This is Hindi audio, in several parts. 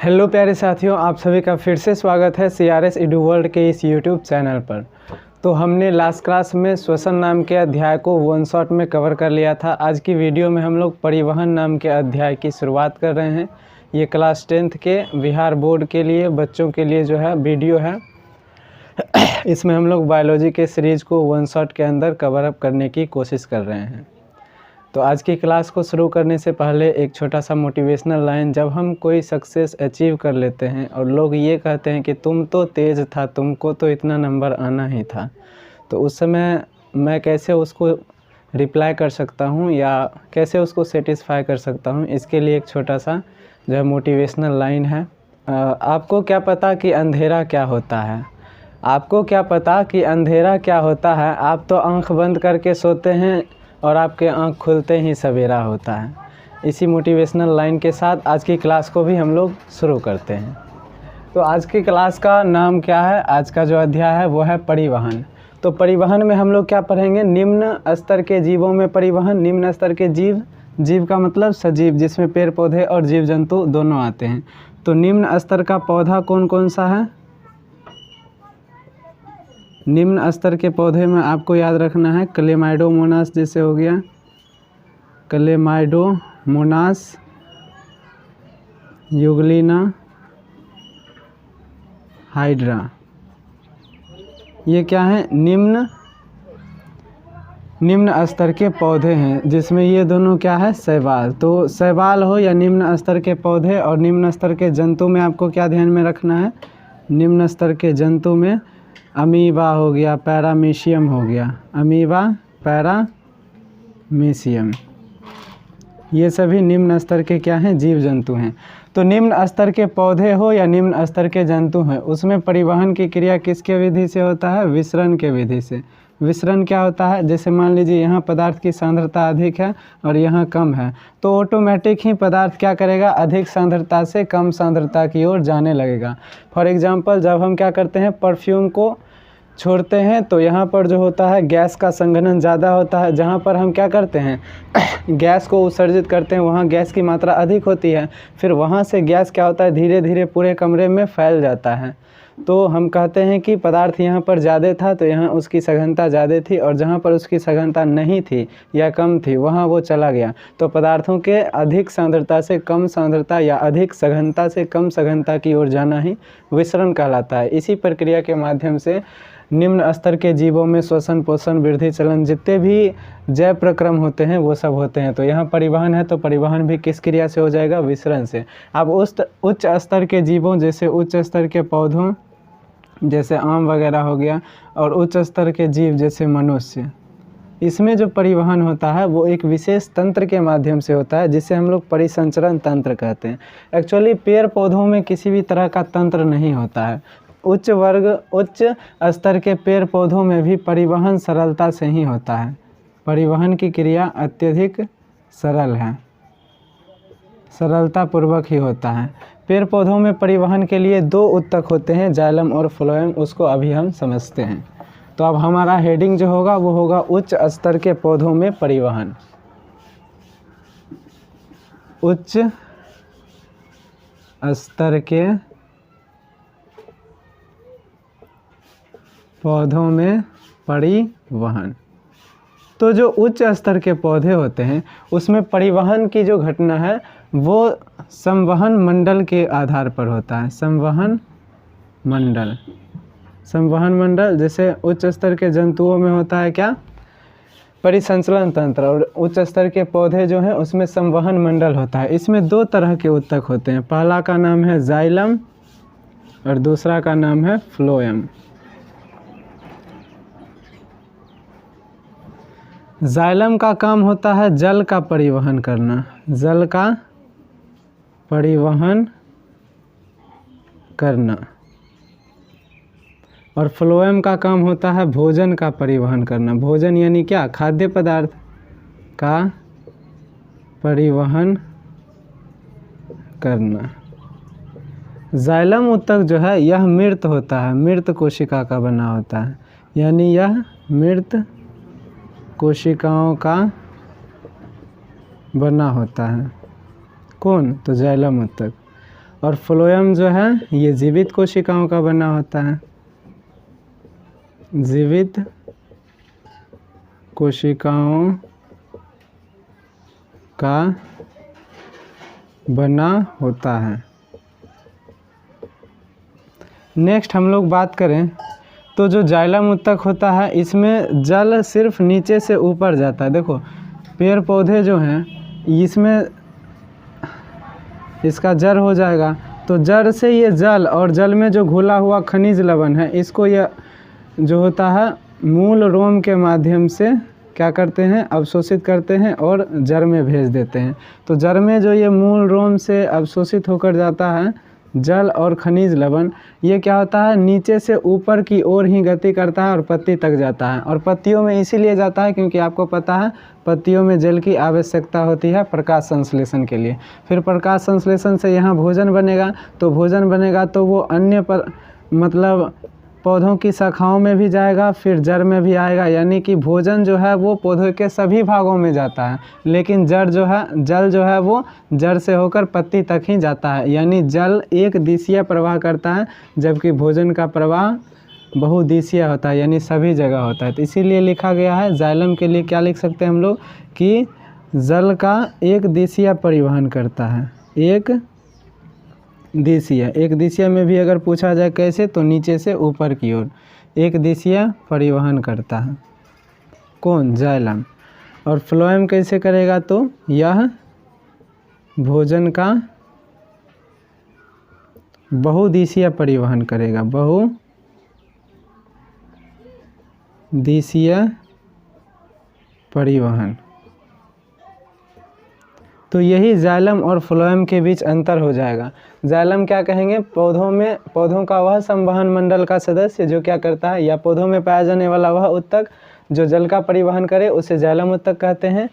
हेलो प्यारे साथियों, आप सभी का फिर से स्वागत है CRS एडू वर्ल्ड के इस यूट्यूब चैनल पर। तो हमने लास्ट क्लास में श्वसन नाम के अध्याय को वन शॉट में कवर कर लिया था। आज की वीडियो में हम लोग परिवहन नाम के अध्याय की शुरुआत कर रहे हैं। ये क्लास 10th के बिहार बोर्ड के लिए बच्चों के लिए जो है वीडियो है। इसमें हम लोग बायोलॉजी के सीरीज़ को वन शॉट के अंदर कवर अप करने की कोशिश कर रहे हैं। तो आज की क्लास को शुरू करने से पहले एक छोटा सा मोटिवेशनल लाइन। जब हम कोई सक्सेस अचीव कर लेते हैं और लोग ये कहते हैं कि तुम तो तेज़ था, तुमको तो इतना नंबर आना ही था, तो उस समय मैं कैसे उसको रिप्लाई कर सकता हूँ या कैसे उसको सेटिस्फाई कर सकता हूँ, इसके लिए एक छोटा सा जो है मोटिवेशनल लाइन है। आपको क्या पता कि अंधेरा क्या होता है? आपको क्या पता कि अंधेरा क्या होता है? आप तो आँख बंद करके सोते हैं और आपके आँख खुलते ही सवेरा होता है। इसी मोटिवेशनल लाइन के साथ आज की क्लास को भी हम लोग शुरू करते हैं। तो आज की क्लास का नाम क्या है? आज का जो अध्याय है वो है परिवहन। तो परिवहन में हम लोग क्या पढ़ेंगे? निम्न स्तर के जीवों में परिवहन। निम्न स्तर के जीव, जीव का मतलब सजीव, जिसमें पेड़ पौधे और जीव जंतु दोनों आते हैं। तो निम्न स्तर का पौधा कौन कौन सा है? निम्न स्तर के पौधे में आपको याद रखना है क्लेमाइडोमोनास, जैसे हो गया क्लेमाइडोमोनास, यूग्लिना, हाइड्रा। ये क्या है? निम्न स्तर के पौधे हैं, जिसमें ये दोनों क्या है? शैवाल। तो शैवाल हो या निम्न स्तर के पौधे और निम्न स्तर के जंतु में आपको क्या ध्यान में रखना है? निम्न स्तर के जंतु में अमीबा हो गया, पैरामीशियम हो गया, अमीबा, पैरामीशियम, ये सभी निम्न स्तर के क्या हैं? जीव जंतु हैं। तो निम्न स्तर के पौधे हो या निम्न स्तर के जंतु हैं, उसमें परिवहन की क्रिया किसके विधि से होता है? विसरण के विधि से। विसरण क्या होता है? जैसे मान लीजिए यहाँ पदार्थ की सांद्रता अधिक है और यहाँ कम है, तो ऑटोमेटिक ही पदार्थ क्या करेगा? अधिक सांद्रता से कम सांद्रता की ओर जाने लगेगा। फॉर एग्जांपल, जब हम क्या करते हैं, परफ्यूम को छोड़ते हैं तो यहाँ पर जो होता है गैस का संघनन ज़्यादा होता है। जहाँ पर हम क्या करते हैं गैस को उत्सर्जित करते हैं, वहाँ गैस की मात्रा अधिक होती है। फिर वहाँ से गैस क्या होता है? धीरे धीरे पूरे कमरे में फैल जाता है। तो हम कहते हैं कि पदार्थ यहाँ पर ज़्यादा था तो यहाँ उसकी सघनता ज़्यादा थी, और जहाँ पर उसकी सघनता नहीं थी या कम थी वहाँ वो चला गया। तो पदार्थों के अधिक सांद्रता से कम सांद्रता या अधिक सघनता से कम सघनता की ओर जाना ही विसरण कहलाता है। इसी प्रक्रिया के माध्यम से निम्न स्तर के जीवों में श्वसन, पोषण, वृद्धि, चलन, जितने भी जैव प्रक्रम होते हैं वो सब होते हैं। तो यहाँ परिवहन है, तो परिवहन भी किस क्रिया से हो जाएगा? विसरण से। अब उच्च स्तर के जीवों, जैसे उच्च स्तर के पौधों जैसे आम वगैरह हो गया, और उच्च स्तर के जीव जैसे मनुष्य, इसमें जो परिवहन होता है वो एक विशेष तंत्र के माध्यम से होता है, जिसे हम लोग परिसंचरण तंत्र कहते हैं। एक्चुअली पेड़ पौधों में किसी भी तरह का तंत्र नहीं होता है। उच्च स्तर के पेड़ पौधों में भी परिवहन सरलता से ही होता है। परिवहन की क्रिया अत्यधिक सरल है, सरलता पूर्वक ही होता है। पेड़ पौधों में परिवहन के लिए दो उत्तक होते हैं, जाइलम और फ्लोएम, उसको अभी हम समझते हैं। तो अब हमारा हेडिंग जो होगा वो होगा उच्च स्तर के पौधों में परिवहन। उच्च स्तर के पौधों में परिवहन। तो जो उच्च स्तर के पौधे होते हैं उसमें परिवहन की जो घटना है वो संवहन मंडल के आधार पर होता है। संवहन मंडल, संवहन मंडल। जैसे उच्च स्तर के जंतुओं में होता है क्या? परिसंचरण तंत्र। और उच्च स्तर के पौधे जो हैं उसमें संवहन मंडल होता है। इसमें दो तरह के उत्तक होते हैं, पहला का नाम है जाइलम और दूसरा का नाम है फ्लोएम। जाइलम का काम होता है जल का परिवहन करना, जल का परिवहन करना, और फ्लोएम का काम होता है भोजन का परिवहन करना। भोजन यानी क्या? खाद्य पदार्थ का परिवहन करना। जाइलम उत्तक जो है यह मृत होता है, मृत कोशिका का बना होता है, यानी यह मृत कोशिकाओं का बना होता है। कौन? तो जाइलम उत्तक। और फ्लोएम जो है ये जीवित कोशिकाओं का बना होता है, जीवित कोशिकाओं का बना होता है। नेक्स्ट हम लोग बात करें तो जो जाइलम उत्तक होता है इसमें जल सिर्फ नीचे से ऊपर जाता है। देखो पेड़ पौधे जो हैं इसमें इसका जड़ हो जाएगा, तो जड़ से ये जल और जल में जो घुला हुआ खनिज लवण है इसको यह जो होता है मूल रोम के माध्यम से क्या करते हैं, अवशोषित करते हैं और जड़ में भेज देते हैं। तो जड़ में जो ये मूल रोम से अवशोषित होकर जाता है जल और खनिज लवण, ये क्या होता है नीचे से ऊपर की ओर ही गति करता है और पत्ती तक जाता है। और पत्तियों में इसीलिए जाता है क्योंकि आपको पता है पत्तियों में जल की आवश्यकता होती है प्रकाश संश्लेषण के लिए। फिर प्रकाश संश्लेषण से यहाँ भोजन बनेगा, तो भोजन बनेगा तो वो अन्य पर मतलब पौधों की शाखाओं में भी जाएगा, फिर जड़ में भी आएगा। यानी कि भोजन जो है वो पौधों के सभी भागों में जाता है, लेकिन जड़ जो है जल जो है वो जड़ से होकर पत्ती तक ही जाता है। यानी जल एक दिशीय प्रवाह करता है, जबकि भोजन का प्रवाह बहुदिशीय होता है, यानी सभी जगह होता है। तो इसीलिए लिखा गया है जाइलम के लिए क्या लिख सकते हैं हम लोग कि जल का एक दिशीय परिवहन करता है। एक दिशीय में भी अगर पूछा जाए कैसे, तो नीचे से ऊपर की ओर एक दिशीय परिवहन करता है कौन, जाइलम। और फ्लोएम कैसे करेगा, तो यह भोजन का बहुदिशीय परिवहन करेगा, बहुदिशीय परिवहन। तो यही जाइलम और फ्लोएम के बीच अंतर हो जाएगा। जाइलम क्या कहेंगे, पौधों का वह संवहन मंडल का सदस्य जो क्या करता है, या पौधों में पाया जाने वाला वह उत्तक जो जल का परिवहन करे उसे जाइलम उत्तक कहते हैं।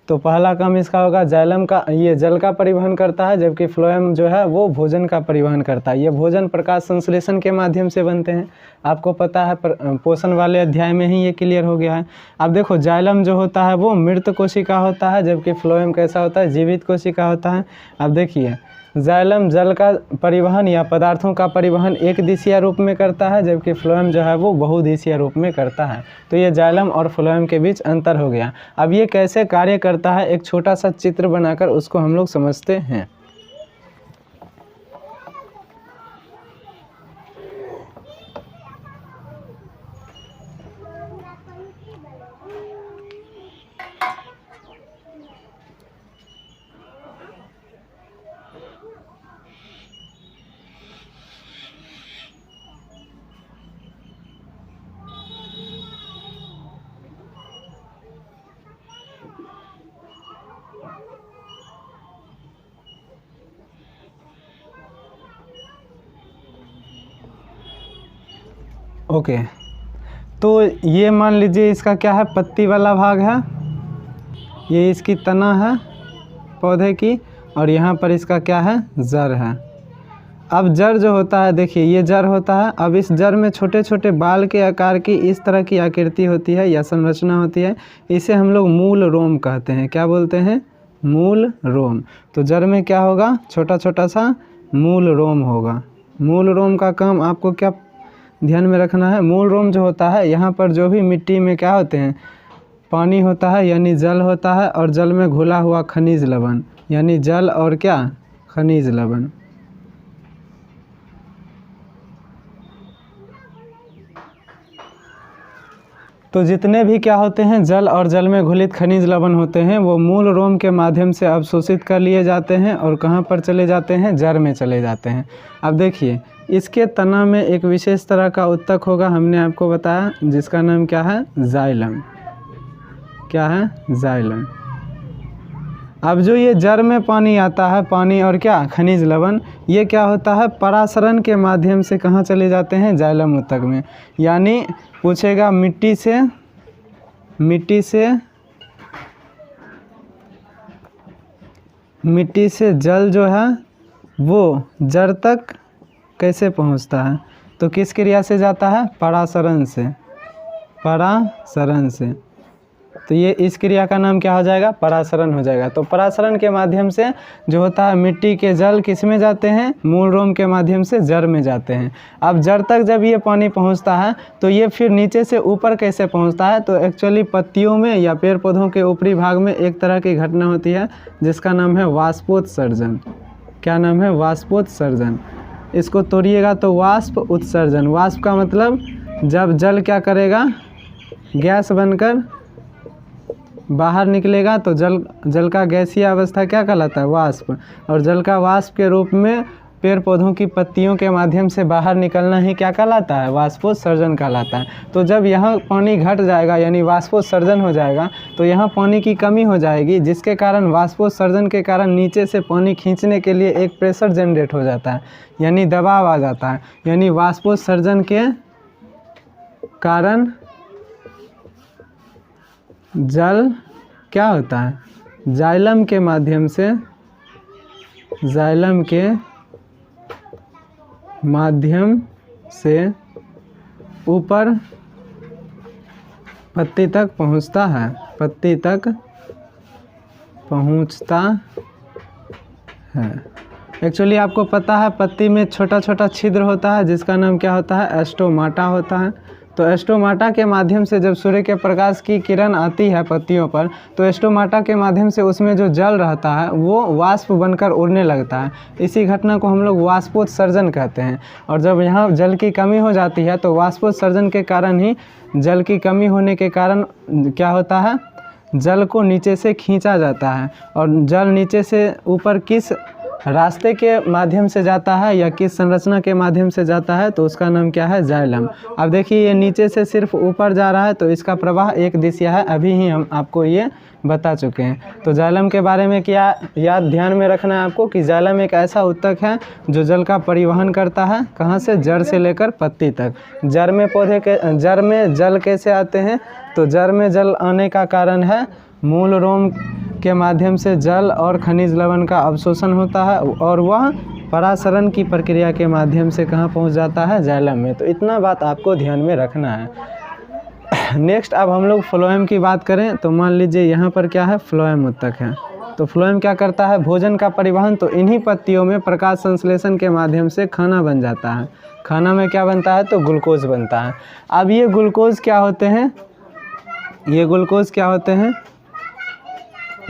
तो पहला काम इसका होगा जाइलम का, ये जल का परिवहन करता है, जबकि फ्लोएम जो है वो भोजन का परिवहन करता है। ये भोजन प्रकाश संश्लेषण के माध्यम से बनते हैं, आपको पता है पोषण वाले अध्याय में ही ये क्लियर हो गया है। अब देखो जाइलम जो होता है वो मृत कोशिका होता है, जबकि फ्लोएम कैसा होता है, जीवित कोशिका होता है। अब देखिए जाइलम जल का परिवहन या पदार्थों का परिवहन एक दिशीय रूप में करता है, जबकि फ्लोएम जो है वो बहुदिशीय रूप में करता है। तो ये जाइलम और फ्लोएम के बीच अंतर हो गया। अब ये कैसे कार्य करता है एक छोटा सा चित्र बनाकर उसको हम लोग समझते हैं। ओके, तो ये मान लीजिए इसका क्या है, पत्ती वाला भाग है, ये इसकी तना है पौधे की, और यहाँ पर इसका क्या है, जड़ है। अब जड़ जो होता है, देखिए ये जड़ होता है। अब इस जड़ में छोटे छोटे बाल के आकार की इस तरह की आकृति होती है या संरचना होती है, इसे हम लोग मूल रोम कहते हैं। क्या बोलते हैं, मूल रोम। तो जड़ में क्या होगा, छोटा छोटा सा मूल रोम होगा। मूल रोम का काम आपको क्या ध्यान में रखना है, मूल रोम जो होता है यहाँ पर जो भी मिट्टी में क्या होते हैं, पानी होता है यानी जल होता है, और जल में घुला हुआ खनिज लवण यानी जल और क्या, खनिज लवण। तो जितने भी क्या होते हैं जल और जल में घुलित खनिज लवण होते हैं वो मूल रोम के माध्यम से अवशोषित कर लिए जाते हैं और कहाँ पर चले जाते हैं, जड़ में चले जाते हैं। अब देखिए इसके तना में एक विशेष तरह का उत्तक होगा, हमने आपको बताया, जिसका नाम क्या है, जाइलम। क्या है, जाइलम। अब जो ये जड़ में पानी आता है, पानी और क्या, खनिज लवण, ये क्या होता है, परासरण के माध्यम से कहाँ चले जाते हैं, जाइलम उत्तक में। यानी पूछेगा मिट्टी से जल जो है वो जड़ तक कैसे पहुंचता है, तो किस क्रिया से जाता है, परासरण से। परासरण से तो ये इस क्रिया का नाम क्या हो जाएगा, परासरण हो जाएगा। तो परासरण के माध्यम से जो होता है मिट्टी के जल किस में जाते हैं, मूल रोम के माध्यम से जड़ में जाते हैं। अब जड़ तक जब ये पानी पहुंचता है तो ये फिर नीचे से ऊपर कैसे पहुंचता है, तो एक्चुअली पत्तियों में या पेड़ पौधों के ऊपरी भाग में एक तरह की घटना होती है जिसका नाम है वाष्पोत्सर्जन। क्या नाम है, वाष्पोत्सर्जन। इसको तोड़िएगा तो वाष्प उत्सर्जन। वाष्प का मतलब जब जल क्या करेगा, गैस बनकर बाहर निकलेगा तो जल का गैसीय अवस्था क्या कहलाता है, वाष्प। और जल का वाष्प के रूप में पेड़ पौधों की पत्तियों के माध्यम से बाहर निकलना ही क्या कहलाता है, वाष्पोत्सर्जन कहलाता है। तो जब यहाँ पानी घट जाएगा यानी वाष्पोत्सर्जन हो जाएगा तो यहाँ पानी की कमी हो जाएगी, जिसके कारण वाष्पोत्सर्जन के कारण नीचे से पानी खींचने के लिए एक प्रेशर जनरेट हो जाता है, यानी दबाव आ जाता है। यानी वाष्पोत्सर्जन के कारण जल क्या होता है, जाइलम के माध्यम से ऊपर पत्ती तक पहुंचता है, एक्चुअली आपको पता है पत्ती में छोटा छोटा छिद्र होता है जिसका नाम क्या होता है, एस्टोमाटा होता है। तो एस्टोमाटा के माध्यम से जब सूर्य के प्रकाश की किरण आती है पत्तियों पर तो एस्टोमाटा के माध्यम से उसमें जो जल रहता है वो वाष्प बनकर उड़ने लगता है। इसी घटना को हम लोग वाष्पोत्सर्जन कहते हैं। और जब यहाँ जल की कमी हो जाती है तो वाष्पोत्सर्जन के कारण ही, जल की कमी होने के कारण क्या होता है, जल को नीचे से खींचा जाता है। और जल नीचे से ऊपर किस रास्ते के माध्यम से जाता है या किस संरचना के माध्यम से जाता है, तो उसका नाम क्या है, जाइलम। अब देखिए ये नीचे से सिर्फ ऊपर जा रहा है तो इसका प्रवाह एक दिशा है, अभी ही हम आपको ये बता चुके हैं। तो जाइलम के बारे में क्या याद ध्यान में रखना है आपको कि जाइलम एक ऐसा ऊतक है जो जल का परिवहन करता है, कहाँ से, जड़ से लेकर पत्ती तक। जड़ में जल कैसे आते हैं, तो जड़ में जल आने का कारण है मूल रोम के माध्यम से जल और खनिज लवण का अवशोषण होता है और वह परासरण की प्रक्रिया के माध्यम से कहाँ पहुँच जाता है, जाइलम में। तो इतना बात आपको ध्यान में रखना है। नेक्स्ट अब हम लोग फ्लोएम की बात करें तो मान लीजिए यहाँ पर क्या है, फ्लोएम ऊतक है। तो फ्लोएम क्या करता है, भोजन का परिवहन। तो इन्हीं पत्तियों में प्रकाश संश्लेषण के माध्यम से खाना बन जाता है। खाना में क्या बनता है, तो ग्लूकोज बनता है। अब ये ग्लूकोज क्या होते हैं,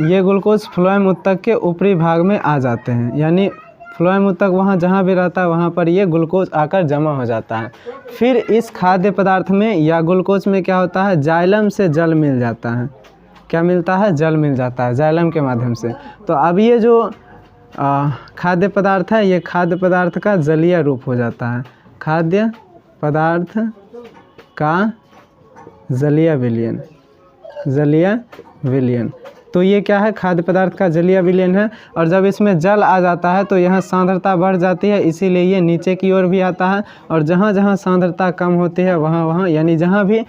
ये ग्लूकोज फ्लोएम ऊतक के ऊपरी भाग में आ जाते हैं, यानी फ्लोएम ऊतक वहाँ जहाँ भी रहता है वहाँ पर ये ग्लूकोज आकर जमा हो जाता है। फिर इस खाद्य पदार्थ में या ग्लूकोज में क्या होता है, जाइलम से जल मिल जाता है। क्या मिलता है, जल मिल जाता है जाइलम के माध्यम से। तो अब ये जो खाद्य पदार्थ है, ये खाद्य पदार्थ का जलीय रूप हो जाता है, खाद्य पदार्थ का जलीय विलयन। तो ये क्या है, खाद्य पदार्थ का जलीय विलयन है। और जब इसमें जल आ जाता है तो यहाँ सांद्रता बढ़ जाती है, इसीलिए ये नीचे की ओर भी आता है। और जहाँ जहाँ सांद्रता कम होती है वहाँ यानी जहाँ भी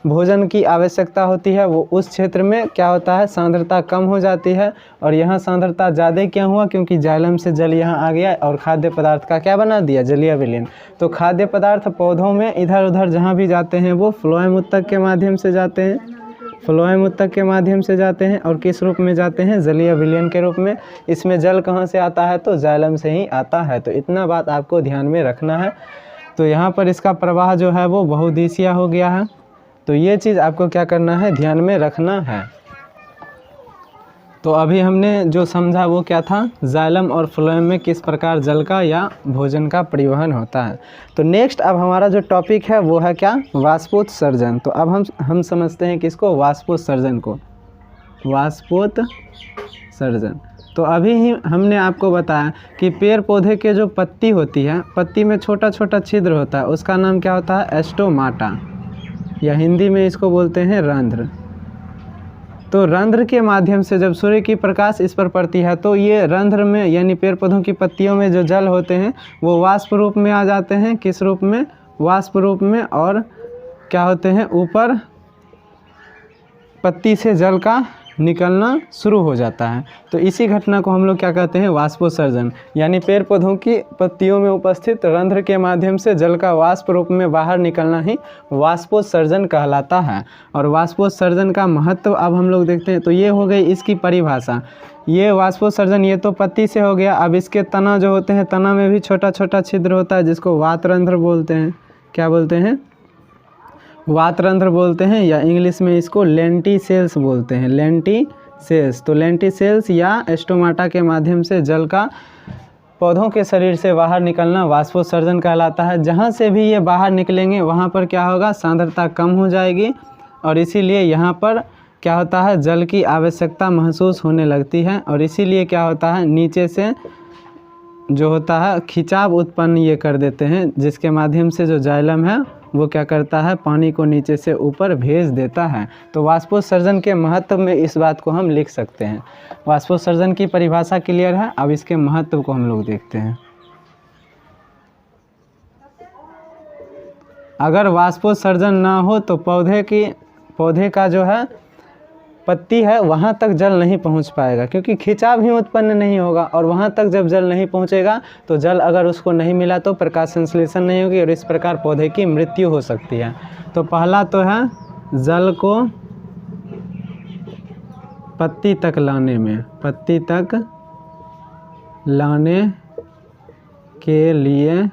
भोजन की आवश्यकता होती है वो उस क्षेत्र में क्या होता है, सांद्रता कम हो जाती है। और यहाँ सांद्रता ज़्यादा क्या हुआ, क्योंकि जाइलम से जल यहाँ आ गया और खाद्य पदार्थ का क्या बना दिया, जलीय विलयन। तो खाद्य पदार्थ पौधों में इधर उधर जहाँ भी जाते हैं वो फ्लोएम ऊतक के माध्यम से जाते हैं, और किस रूप में जाते हैं, जलीय विलयन के रूप में। इसमें जल कहाँ से आता है, तो जाइलम से ही आता है। तो इतना बात आपको ध्यान में रखना है। तो यहाँ पर इसका प्रवाह जो है वो बहुदिशीय हो गया है। तो ये चीज़ आपको क्या करना है, ध्यान में रखना है। तो अभी हमने जो समझा वो क्या था, जाइलम और फ्लोएम में किस प्रकार जल का या भोजन का परिवहन होता है। तो नेक्स्ट अब हमारा जो टॉपिक है वो है क्या, वाष्पोत्सर्जन। तो अब हम समझते हैं किसको, वाष्पोत्सर्जन को, वाष्पोत्सर्जन। तो अभी ही हमने आपको बताया कि पेड़ पौधे के जो पत्ती होती है, पत्ती में छोटा छोटा छिद्र होता है, उसका नाम क्या होता है, एस्टोमाटा, या हिंदी में इसको बोलते हैं रंध्र। तो रंध्र के माध्यम से जब सूर्य की प्रकाश इस पर पड़ती है तो ये रंध्र में यानी पेड़ पौधों की पत्तियों में जो जल होते हैं वो वाष्प रूप में आ जाते हैं। किस रूप में, वाष्प रूप में। और क्या होते हैं, ऊपर पत्ती से जल का निकलना शुरू हो जाता है। तो इसी घटना को हम लोग क्या कहते हैं, वाष्पोत्सर्जन। यानी पेड़ पौधों की पत्तियों में उपस्थित रंध्र के माध्यम से जल का वाष्प रूप में बाहर निकलना ही वाष्पोत्सर्जन कहलाता है। और वाष्पोत्सर्जन का महत्व अब हम लोग देखते हैं। तो ये हो गई इसकी परिभाषा। ये वाष्पोत्सर्जन ये तो पत्ती से हो गया। अब इसके तना जो होते हैं, तना में भी छोटा छोटा छिद्र होता है जिसको वातरंध्र बोलते हैं। क्या बोलते हैं, वातरंध्र बोलते हैं, या इंग्लिश में इसको लेंटिसेल्स बोलते हैं, लेंटिसेल्स। तो लेंटिसेल्स या स्टोमाटा के माध्यम से जल का पौधों के शरीर से बाहर निकलना वाष्पोत्सर्जन कहलाता है। जहाँ से भी ये बाहर निकलेंगे वहाँ पर क्या होगा, सांद्रता कम हो जाएगी और इसीलिए यहाँ पर क्या होता है, जल की आवश्यकता महसूस होने लगती है। और इसीलिए क्या होता है, नीचे से जो होता है खिंचाव उत्पन्न ये कर देते हैं, जिसके माध्यम से जो जाइलम है वो क्या करता है, पानी को नीचे से ऊपर भेज देता है। तो वाष्पोत्सर्जन के महत्व में इस बात को हम लिख सकते हैं। वाष्पोत्सर्जन की परिभाषा क्लियर है। अब इसके महत्व को हम लोग देखते हैं। अगर वाष्पोत्सर्जन ना हो तो पौधे का जो है पत्ती है वहाँ तक जल नहीं पहुँच पाएगा, क्योंकि खिंचाव ही उत्पन्न नहीं होगा। और वहाँ तक जब जल नहीं पहुँचेगा तो जल अगर उसको नहीं मिला तो प्रकाश संश्लेषण नहीं होगी और इस प्रकार पौधे की मृत्यु हो सकती है। तो पहला तो है जल को पत्ती तक लाने के लिए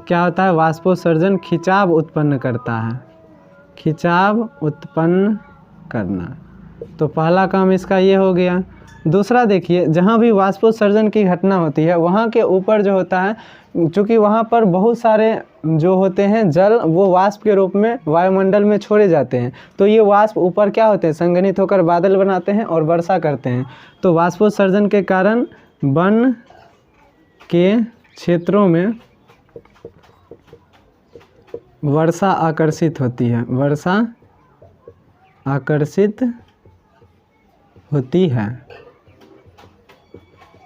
क्या होता है, वाष्पोत्सर्जन खिंचाव उत्पन्न करता है, खिंचाव उत्पन्न करना। तो पहला काम इसका ये हो गया। दूसरा देखिए, जहाँ भी वाष्पोत्सर्जन की घटना होती है वहाँ के ऊपर जो होता है, चूँकि वहाँ पर बहुत सारे जो होते हैं जल वो वाष्प के रूप में वायुमंडल में छोड़े जाते हैं। तो ये वाष्प ऊपर क्या होते हैं, संघनित होकर बादल बनाते हैं और वर्षा करते हैं। तो वाष्पोत्सर्जन के कारण वन के क्षेत्रों में वर्षा आकर्षित होती है, वर्षा आकर्षित होती है।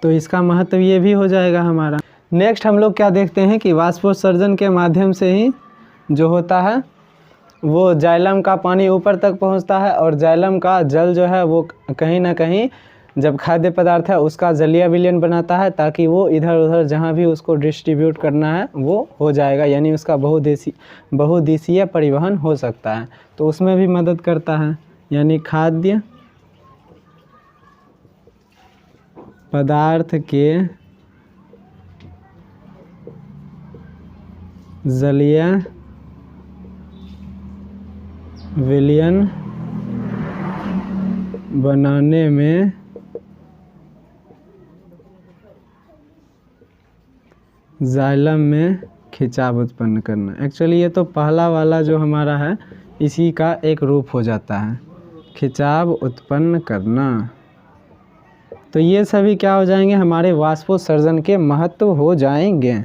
तो इसका महत्व ये भी हो जाएगा हमारा। नेक्स्ट हम लोग क्या देखते हैं कि वाष्पोत्सर्जन के माध्यम से ही जो होता है वो जाइलम का पानी ऊपर तक पहुंचता है और जाइलम का जल जो है वो कहीं ना कहीं जब खाद्य पदार्थ है उसका जलीय विलयन बनाता है, ताकि वो इधर उधर जहाँ भी उसको डिस्ट्रीब्यूट करना है वो हो जाएगा, यानी उसका बहुदिशीय परिवहन हो सकता है। तो उसमें भी मदद करता है, यानी खाद्य पदार्थ के जलीय विलयन बनाने में जाइलम में खिंचाव उत्पन्न करना। एक्चुअली ये तो पहला वाला जो हमारा है इसी का एक रूप हो जाता है, खिंचाव उत्पन्न करना। तो ये सभी क्या हो जाएंगे, हमारे वाष्पोत्सर्जन के महत्व हो जाएंगे।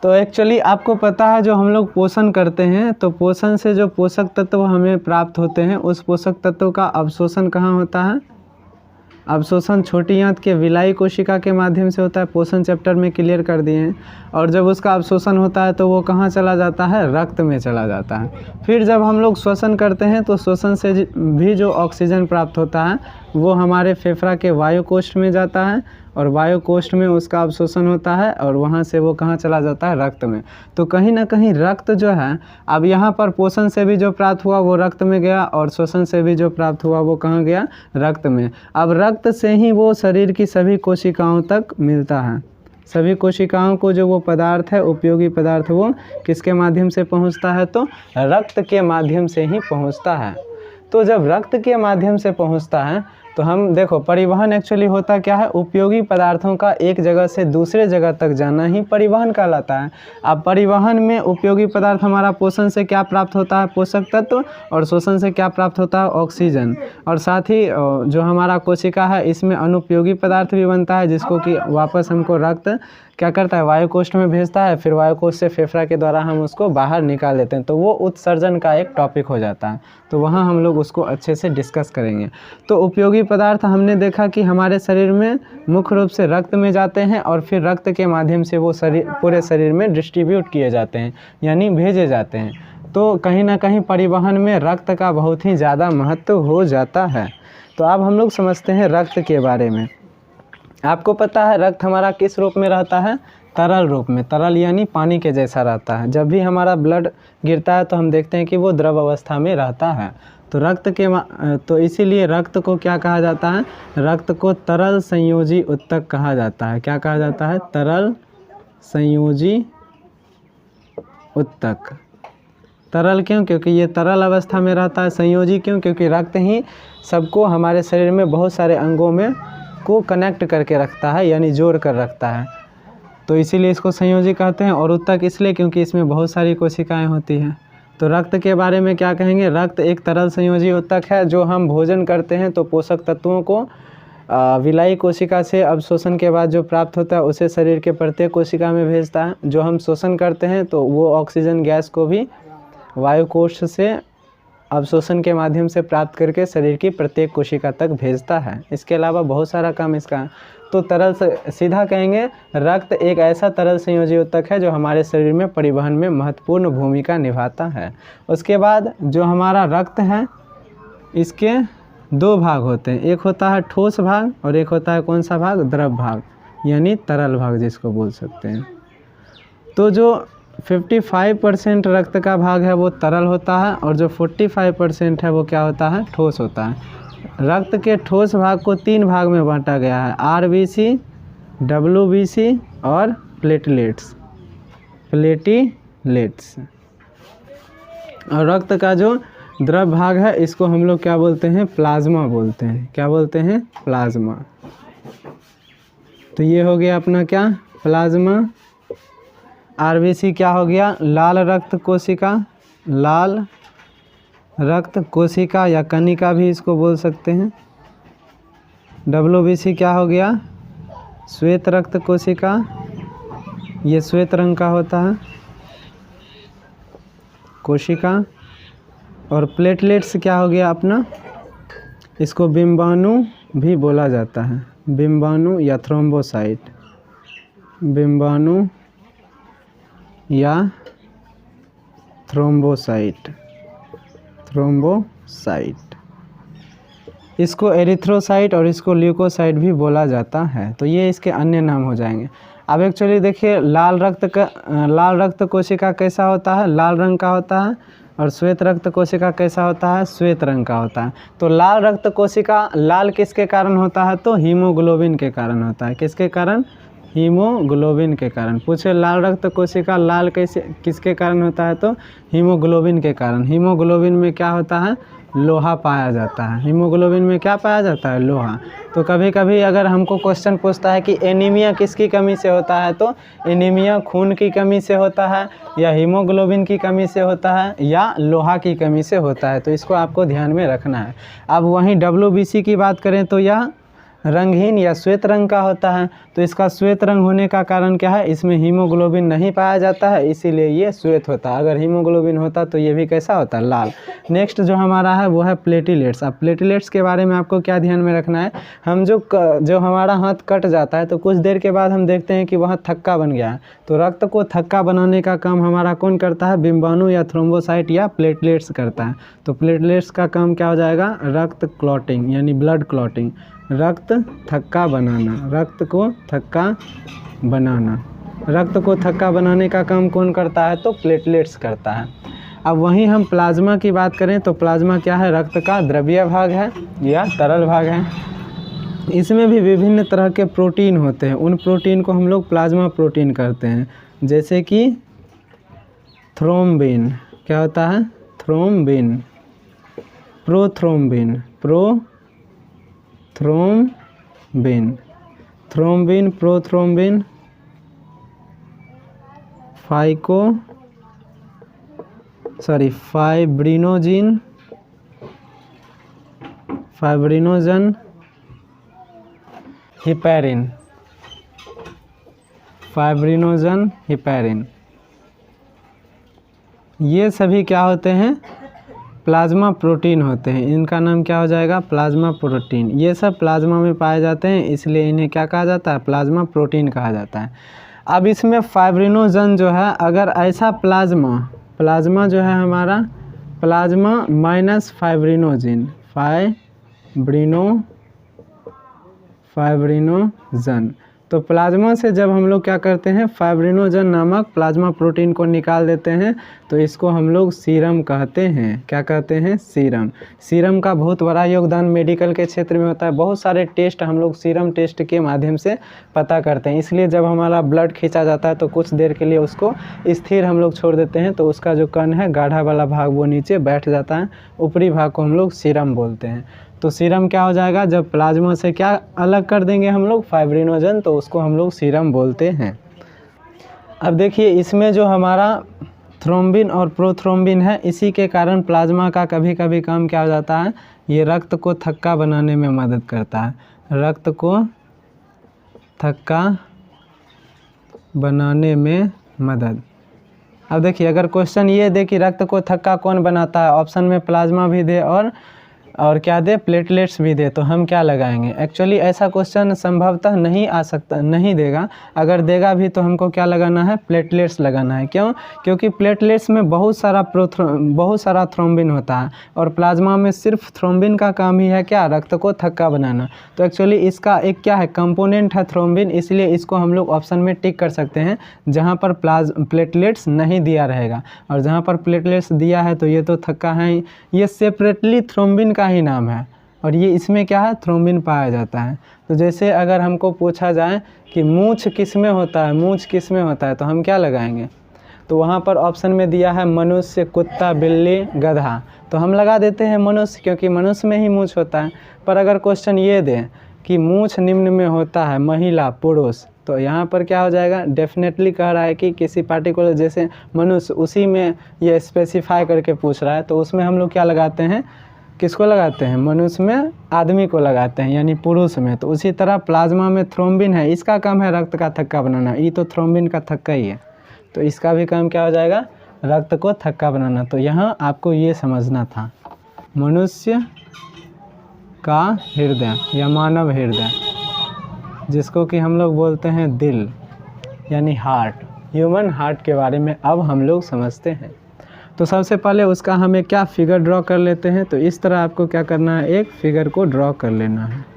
तो एक्चुअली आपको पता है जो हम लोग पोषण करते हैं, तो पोषण से जो पोषक तत्व हमें प्राप्त होते हैं उस पोषक तत्व का अवशोषण कहाँ होता है, अवशोषण छोटी आंत के विलाई कोशिका के माध्यम से होता है। पोषण चैप्टर में क्लियर कर दिए हैं। और जब उसका अवशोषण होता है तो वो कहाँ चला जाता है, रक्त में चला जाता है। फिर जब हम लोग श्वसन करते हैं तो श्वसन से भी जो ऑक्सीजन प्राप्त होता है वो हमारे फेफड़ा के वायुकोष्ठ में जाता है और वायुकोष्ठ में उसका अवशोषण होता है और वहाँ से वो कहाँ चला जाता है, रक्त में। तो कहीं ना कहीं रक्त जो है, अब यहाँ पर पोषण से भी जो प्राप्त हुआ वो रक्त में गया और श्वसन से भी जो प्राप्त हुआ वो कहाँ गया, रक्त में। अब रक्त से ही वो शरीर की सभी कोशिकाओं तक मिलता है। सभी कोशिकाओं को जो वो पदार्थ है, उपयोगी पदार्थ, वो किसके माध्यम से पहुँचता है, तो रक्त के माध्यम से ही पहुँचता है। तो जब रक्त के माध्यम से पहुँचता है तो हम देखो, परिवहन एक्चुअली होता क्या है, उपयोगी पदार्थों का एक जगह से दूसरे जगह तक जाना ही परिवहन कहलाता है। अब परिवहन में उपयोगी पदार्थ हमारा पोषण से क्या प्राप्त होता है, पोषक तत्व, और शोषण से क्या प्राप्त होता है, ऑक्सीजन। और साथ ही जो हमारा कोशिका है इसमें अनुपयोगी पदार्थ भी बनता है, जिसको कि वापस हमको रक्त क्या करता है, वायुकोष्ठ में भेजता है। फिर वायुकोष्ठ से फेफड़ा के द्वारा हम उसको बाहर निकाल लेते हैं। तो वो उत्सर्जन का एक टॉपिक हो जाता है। तो वहाँ हम लोग उसको अच्छे से डिस्कस करेंगे। तो उपयोगी पदार्थ हमने देखा कि हमारे शरीर में मुख्य रूप से रक्त में जाते हैं और फिर रक्त के माध्यम से वो पूरे शरीर में डिस्ट्रीब्यूट किए जाते हैं, यानी भेजे जाते हैं। तो कहीं ना कहीं परिवहन में रक्त का बहुत ही ज़्यादा महत्व हो जाता है। तो अब हम लोग समझते हैं रक्त के बारे में। आपको पता है रक्त हमारा किस रूप में रहता है? तरल रूप में। तरल यानी पानी के जैसा रहता है। जब भी हमारा ब्लड गिरता है तो हम देखते हैं कि वो द्रव अवस्था में रहता है। तो तो इसीलिए रक्त को क्या कहा जाता है? रक्त को तरल संयोजी उत्तक कहा जाता है। क्या कहा जाता है? तरल संयोजी उत्तक। तरल क्यों? क्योंकि ये तरल अवस्था में रहता है। संयोजी क्यों? क्योंकि रक्त ही सबको हमारे शरीर में बहुत सारे अंगों में को कनेक्ट करके रखता है, यानी जोड़ कर रखता है। तो इसीलिए इसको संयोजी कहते हैं। और उत्तक इसलिए क्योंकि इसमें बहुत सारी कोशिकाएं होती हैं। तो रक्त के बारे में क्या कहेंगे? रक्त एक तरल संयोजी उत्तक है। जो हम भोजन करते हैं तो पोषक तत्वों को विलाई कोशिका से अवशोषण के बाद जो प्राप्त होता है उसे शरीर के प्रत्येक कोशिका में भेजता है। जो हम शोषण करते हैं तो वो ऑक्सीजन गैस को भी वायु कोश से अवशोषण के माध्यम से प्राप्त करके शरीर की प्रत्येक कोशिका तक भेजता है। इसके अलावा बहुत सारा काम इसका है। तो तरल सीधा कहेंगे रक्त एक ऐसा तरल संयोजी उत्तक है जो हमारे शरीर में परिवहन में महत्वपूर्ण भूमिका निभाता है। उसके बाद जो हमारा रक्त है इसके दो भाग होते हैं। एक होता है ठोस भाग और एक होता है कौन सा भाग? द्रव भाग, यानी तरल भाग जिसको बोल सकते हैं। तो जो 55% रक्त का भाग है वो तरल होता है और जो 45% है वो क्या होता है? ठोस होता है। रक्त के ठोस भाग को 3 भाग में बांटा गया है, आरबीसी, डब्ल्यूबीसी और प्लेटलेट्स। और रक्त का जो द्रव भाग है इसको हम लोग क्या बोलते हैं? प्लाज्मा बोलते हैं। क्या बोलते हैं? प्लाज्मा। तो ये हो गया अपना क्या? प्लाज्मा। आरबीसी क्या हो गया? लाल रक्त कोशिका। लाल रक्त कोशिका या कणिका भी इसको बोल सकते हैं। डब्ल्यूबीसी क्या हो गया? श्वेत रक्त कोशिका। ये श्वेत रंग का होता है कोशिका। और प्लेटलेट्स क्या हो गया अपना? इसको बिंबाणु भी बोला जाता है। बिंबाणु या थ्रोम्बोसाइट। बिंबाणु या थ्रोम्बोसाइट। इसको एरिथ्रोसाइट और इसको ल्यूकोसाइट भी बोला जाता है। तो ये इसके अन्य नाम हो जाएंगे। अब एक्चुअली देखिए लाल रक्त कोशिका कैसा होता है? लाल रंग का होता है। और श्वेत रक्त कोशिका कैसा होता है? श्वेत रंग का होता है। तो लाल रक्त कोशिका लाल किसके कारण होता है? तो हीमोग्लोबिन के कारण होता है। किसके कारण? हीमोग्लोबिन के कारण। पूछे लाल रक्त कोशिका लाल किसके कारण होता है? तो हीमोग्लोबिन के कारण। हीमोग्लोबिन में क्या होता है? लोहा पाया जाता है। हीमोग्लोबिन में क्या पाया जाता है? लोहा। तो कभी कभी अगर हमको क्वेश्चन पूछता है कि एनीमिया किसकी कमी से होता है, तो एनीमिया खून की कमी से होता है या हीमोग्लोबिन की कमी से होता है या लोहा की कमी से होता है। तो इसको आपको ध्यान में रखना है। अब वहीं डब्ल्यूबीसी की बात करें तो यह रंगहीन या श्वेत रंग का होता है। तो इसका श्वेत रंग होने का कारण क्या है? इसमें हीमोग्लोबिन नहीं पाया जाता है, इसीलिए ये श्वेत होता है। अगर हीमोग्लोबिन होता तो ये भी कैसा होता? लाल। नेक्स्ट जो हमारा है वो है प्लेटलेट्स। अब प्लेटलेट्स के बारे में आपको क्या ध्यान में रखना है? हम जो हमारा हाथ कट जाता है तो कुछ देर के बाद हम देखते हैं कि वहाँ थक्का बन गया है। तो रक्त को थक्का बनाने का काम हमारा कौन करता है? बिंबाणु या थ्रोम्बोसाइट या प्लेटलेट्स करता है। तो प्लेटलेट्स का काम क्या हो जाएगा? रक्त क्लॉटिंग यानी ब्लड क्लॉटिंग। रक्त थक्का बनाना। रक्त को थक्का बनाना। रक्त को थक्का बनाने का काम कौन करता है? तो प्लेटलेट्स करता है। अब वहीं हम प्लाज्मा की बात करें तो प्लाज्मा क्या है? रक्त का द्रव्य भाग है या तरल भाग है। इसमें भी विभिन्न तरह के प्रोटीन होते हैं। उन प्रोटीन को हम लोग प्लाज्मा प्रोटीन कहते हैं। जैसे कि थ्रोम्बिन। क्या होता है? Thrombin. Prothrombin. Thrombin, prothrombin, fibrinogen, heparin. ये सभी क्या होते हैं? प्लाज्मा प्रोटीन होते हैं। इनका नाम क्या हो जाएगा? Plasma protein. ये सब प्लाज्मा में पाए जाते हैं, इसलिए इन्हें क्या कहा जाता है? प्लाज्मा प्रोटीन कहा जाता है। अब इसमें फाइब्रिनोजन जो है, अगर ऐसा प्लाज्मा जो है हमारा, प्लाज्मा माइनस फाइब्रिनोजिन, फाइब्रिनोजन। तो प्लाज्मा से जब हम लोग क्या करते हैं, फाइब्रिनोजन नामक प्लाज्मा प्रोटीन को निकाल देते हैं, तो इसको हम लोग सीरम कहते हैं। क्या कहते हैं? सीरम। सीरम का बहुत बड़ा योगदान मेडिकल के क्षेत्र में होता है। बहुत सारे टेस्ट हम लोग सीरम टेस्ट के माध्यम से पता करते हैं। इसलिए जब हमारा ब्लड खींचा जाता है तो कुछ देर के लिए उसको स्थिर हम लोग छोड़ देते हैं, तो उसका जो कण है गाढ़ा वाला भाग वो नीचे बैठ जाता है, ऊपरी भाग को हम लोग सीरम बोलते हैं। तो सीरम क्या हो जाएगा, जब प्लाज्मा से क्या अलग कर देंगे हम लोग, फाइब्रिनोजन, तो उसको हम लोग सीरम बोलते हैं। अब देखिए इसमें जो हमारा थ्रोम्बिन और प्रोथ्रोम्बिन है, इसी के कारण प्लाज्मा का कभी कभी काम क्या हो जाता है, ये रक्त को थक्का बनाने में मदद करता है। रक्त को थक्का बनाने में मदद। अब देखिए अगर क्वेश्चन ये दे कि रक्त को थक्का कौन बनाता है, ऑप्शन में प्लाज्मा भी दे और क्या दे, प्लेटलेट्स भी दे, तो हम क्या लगाएंगे। एक्चुअली ऐसा क्वेश्चन संभवतः नहीं आ सकता, नहीं देगा। अगर देगा भी तो हमको क्या लगाना है, प्लेटलेट्स लगाना है। क्यों? क्योंकि प्लेटलेट्स में बहुत सारा थ्रोम्बिन होता है, और प्लाज्मा में सिर्फ थ्रोम्बिन का काम ही है क्या, रक्त को थक्का बनाना। तो एक्चुअली इसका एक क्या है, कंपोनेंट है थ्रोम्बिन, इसलिए इसको हम लोग ऑप्शन में टिक कर सकते हैं जहाँ पर प्लेटलेट्स नहीं दिया रहेगा। और जहाँ पर प्लेटलेट्स दिया है तो ये तो थक्का है ही, ये सेपरेटली थ्रोम्बिन का ही नाम है, और ये इसमें क्या है, थ्रोम्बिन पाया जाता है। तो जैसे अगर हमको पूछा जाए कि मूंछ किस में होता है, मूंछ किस में होता है, तो हम क्या लगाएंगे, तो वहाँ पर ऑप्शन में दिया है मनुष्य, कुत्ता, बिल्ली, गधा, तो हम लगा देते हैं मनुष्य, क्योंकि मनुष्य में ही मूंछ होता है। पर अगर क्वेश्चन ये दे कि मूंछ निम्न में होता है, महिला, पुरुष, तो यहाँ पर क्या हो जाएगा, डेफिनेटली कह रहा है कि किसी पार्टिकुलर, जैसे मनुष्य, उसी में ये स्पेसिफाई करके पूछ रहा है, तो उसमें हम लोग क्या लगाते हैं, किसको लगाते हैं, मनुष्य में आदमी को लगाते हैं, यानी पुरुष में। तो उसी तरह प्लाज्मा में थ्रोम्बिन है, इसका काम है रक्त का थक्का बनाना, ये तो थ्रोम्बिन का थक्का ही है, तो इसका भी काम क्या हो जाएगा, रक्त को थक्का बनाना। तो यहाँ आपको ये समझना था, मनुष्य का हृदय या मानव हृदय, जिसको कि हम लोग बोलते हैं दिल, यानी हार्ट, ह्यूमन हार्ट के बारे में अब हम लोग समझते हैं। तो सबसे पहले उसका हमें क्या फिगर ड्रॉ कर लेते हैं। तो इस तरह आपको क्या करना है, एक फिगर को ड्रॉ कर लेना है।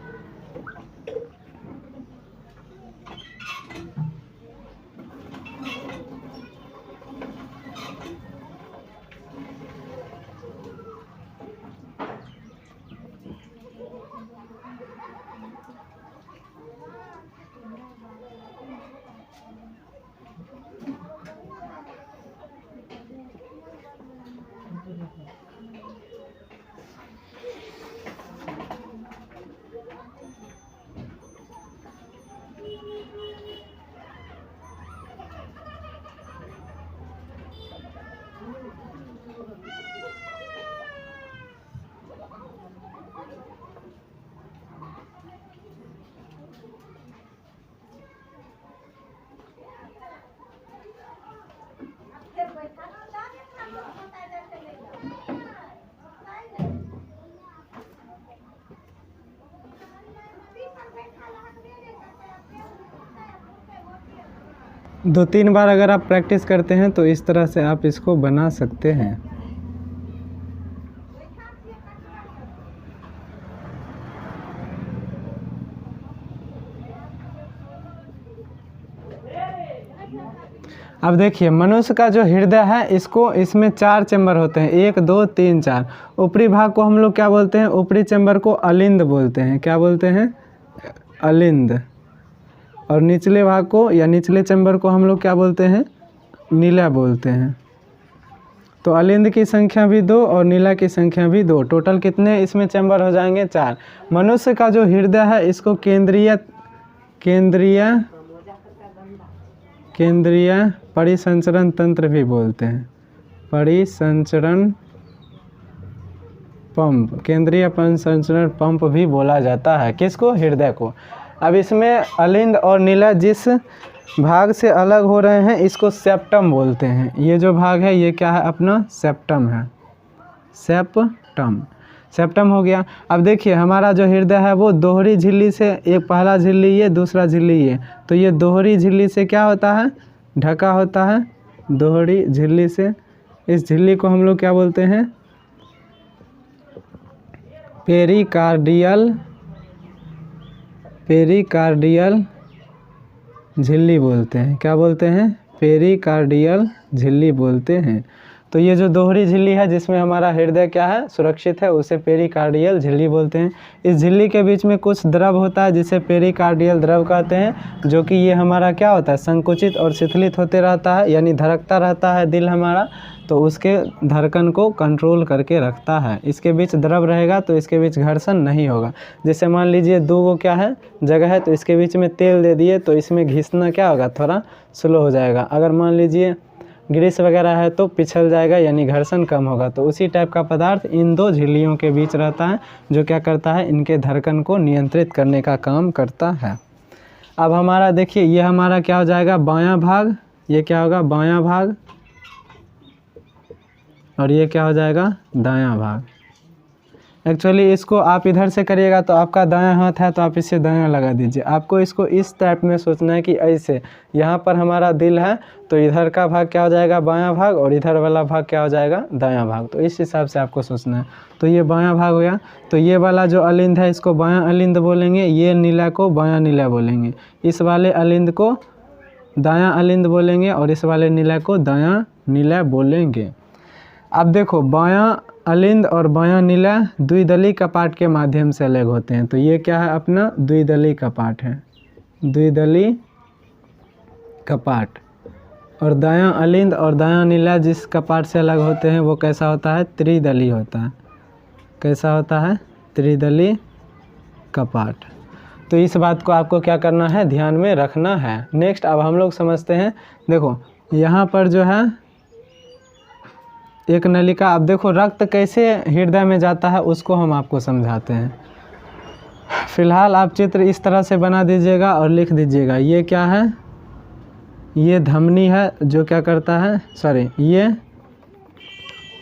दो तीन बार अगर आप प्रैक्टिस करते हैं तो इस तरह से आप इसको बना सकते हैं। अब देखिए मनुष्य का जो हृदय है, इसमें 4 चैम्बर होते हैं, 1 2 3 4। ऊपरी भाग को हम लोग क्या बोलते हैं, ऊपरी चैम्बर को अलिंद बोलते हैं। क्या बोलते हैं, अलिंद। और निचले भाग को या निचले चैम्बर को हम लोग क्या बोलते हैं, नीला बोलते हैं। तो अलिंद की संख्या भी 2 और नीला की संख्या भी 2, टोटल कितने इसमें चैम्बर हो जाएंगे, 4। मनुष्य का जो हृदय है इसको केंद्रीय परिसंचरण तंत्र भी बोलते हैं। परिसंचरण पंप, केंद्रीय परिसंचरण पंप भी बोला जाता है। किसको, हृदय को। अब इसमें अलिंद और नीला जिस भाग से अलग हो रहे हैं इसको सेप्टम बोलते हैं। ये जो भाग है ये क्या है, अपना सेप्टम है। सेप्टम हो गया। अब देखिए हमारा जो हृदय है वो दोहरी झिल्ली से, एक पहला झिल्ली ये, दूसरा झिल्ली ये, तो ये दोहरी झिल्ली से क्या होता है, ढका होता है, दोहरी झिल्ली से। इस झिल्ली को हम लोग क्या बोलते हैं, पेरिकार्डियल झिल्ली बोलते हैं। क्या बोलते हैं? पेरिकार्डियल झिल्ली बोलते हैं। तो ये जो दोहरी झिल्ली है जिसमें हमारा हृदय क्या है, सुरक्षित है, उसे पेरिकार्डियल झिल्ली बोलते हैं। इस झिल्ली के बीच में कुछ द्रव होता है जिसे पेरिकार्डियल द्रव कहते हैं, जो कि ये हमारा क्या होता है, संकुचित और शिथिलित होते रहता है, यानी धड़कता रहता है दिल हमारा, तो उसके धड़कन को कंट्रोल करके रखता है। इसके बीच द्रव रहेगा तो इसके बीच घर्षण नहीं होगा। जैसे मान लीजिए दो वो क्या है जगह है, तो इसके बीच में तेल दे दिए तो इसमें घिसना क्या होगा, थोड़ा स्लो हो जाएगा। अगर मान लीजिए ग्रीस वगैरह है तो पिछल जाएगा, यानी घर्षण कम होगा। तो उसी टाइप का पदार्थ इन दो झिल्लियों के बीच रहता है, जो क्या करता है, इनके धड़कन को नियंत्रित करने का काम करता है। अब हमारा देखिए, ये हमारा क्या हो जाएगा, बायां भाग, ये क्या होगा, बायां भाग, और ये क्या हो जाएगा, दायां भाग। एक्चुअली इसको आप इधर से करिएगा तो आपका दायां हाथ है तो आप इसे दायां लगा दीजिए। आपको इसको इस टाइप में सोचना है कि ऐसे, यहाँ पर हमारा दिल है तो इधर का भाग क्या हो जाएगा, बायां भाग, और इधर वाला भाग क्या हो जाएगा, दायां भाग। तो इस हिसाब से आपको सोचना है। तो ये बायां भाग हो गया, तो ये वाला जो अलिंद है इसको बायां अलिंद बोलेंगे, ये नीला को बायां नीला बोलेंगे, इस वाले अलिंद को दायां अलिंद बोलेंगे, और इस वाले नीला को दायां नीला बोलेंगे। अब देखो, बायां अलिंद और बायां नीला द्विदलीय कपाट के माध्यम से अलग होते हैं। तो ये क्या है, अपना द्विदलीय कपाट है, द्विदलीय कपाट। और दायां अलिंद और दायां नीला जिस कपाट से अलग होते हैं वो कैसा होता है, त्रिदलीय होता है। कैसा होता है, त्रिदलीय कपाट। तो इस बात को आपको क्या करना है, ध्यान में रखना है। नेक्स्ट अब हम लोग समझते हैं, देखो यहाँ पर जो है एक नलिका, अब देखो रक्त कैसे हृदय में जाता है उसको हम आपको समझाते हैं। फिलहाल आप चित्र इस तरह से बना दीजिएगा और लिख दीजिएगा, ये क्या है, ये धमनी है जो क्या करता है, सॉरी ये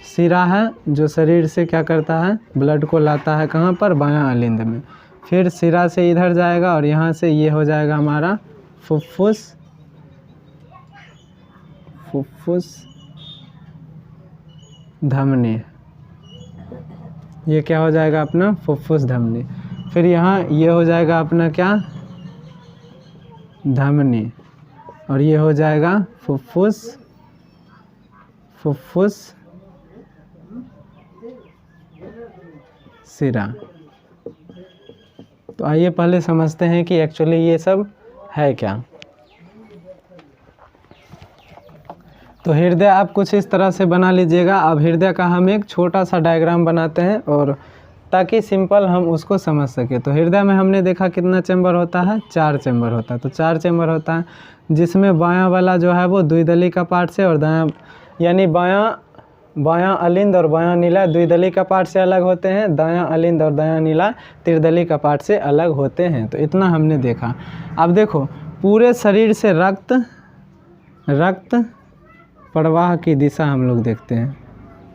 सिरा है जो शरीर से क्या करता है, ब्लड को लाता है कहाँ पर, बायां अलिंद में। फिर सिरा से इधर जाएगा और यहाँ से ये हो जाएगा हमारा फुफ्फुस, फुफ्फुस धमनी, ये क्या हो जाएगा अपना फुफ्फुस धमनी। फिर यहाँ ये हो जाएगा अपना क्या, धमनी, और ये हो जाएगा फुफ्फुस, फुफ्फुस सिरा। तो आइए पहले समझते हैं कि एक्चुअली ये सब है क्या। तो हृदय आप कुछ इस तरह से बना लीजिएगा। अब हृदय का हम एक छोटा सा डायग्राम बनाते हैं, और ताकि सिंपल हम उसको समझ सके। तो हृदय में हमने देखा कितना चैम्बर होता है, 4 चैम्बर होता है। तो 4 चैम्बर होता है, जिसमें बायां वाला जो है वो द्विदलीय कपाट से, और दायां यानी बायां अलिंद और बायां नीला द्विदलीय कपाट से अलग होते हैं, दायां अलिंद और दायां नीला त्रिदलीय कपाट से अलग होते हैं। तो इतना हमने देखा। अब देखो, पूरे शरीर से रक्त प्रवाह की दिशा हम लोग देखते हैं,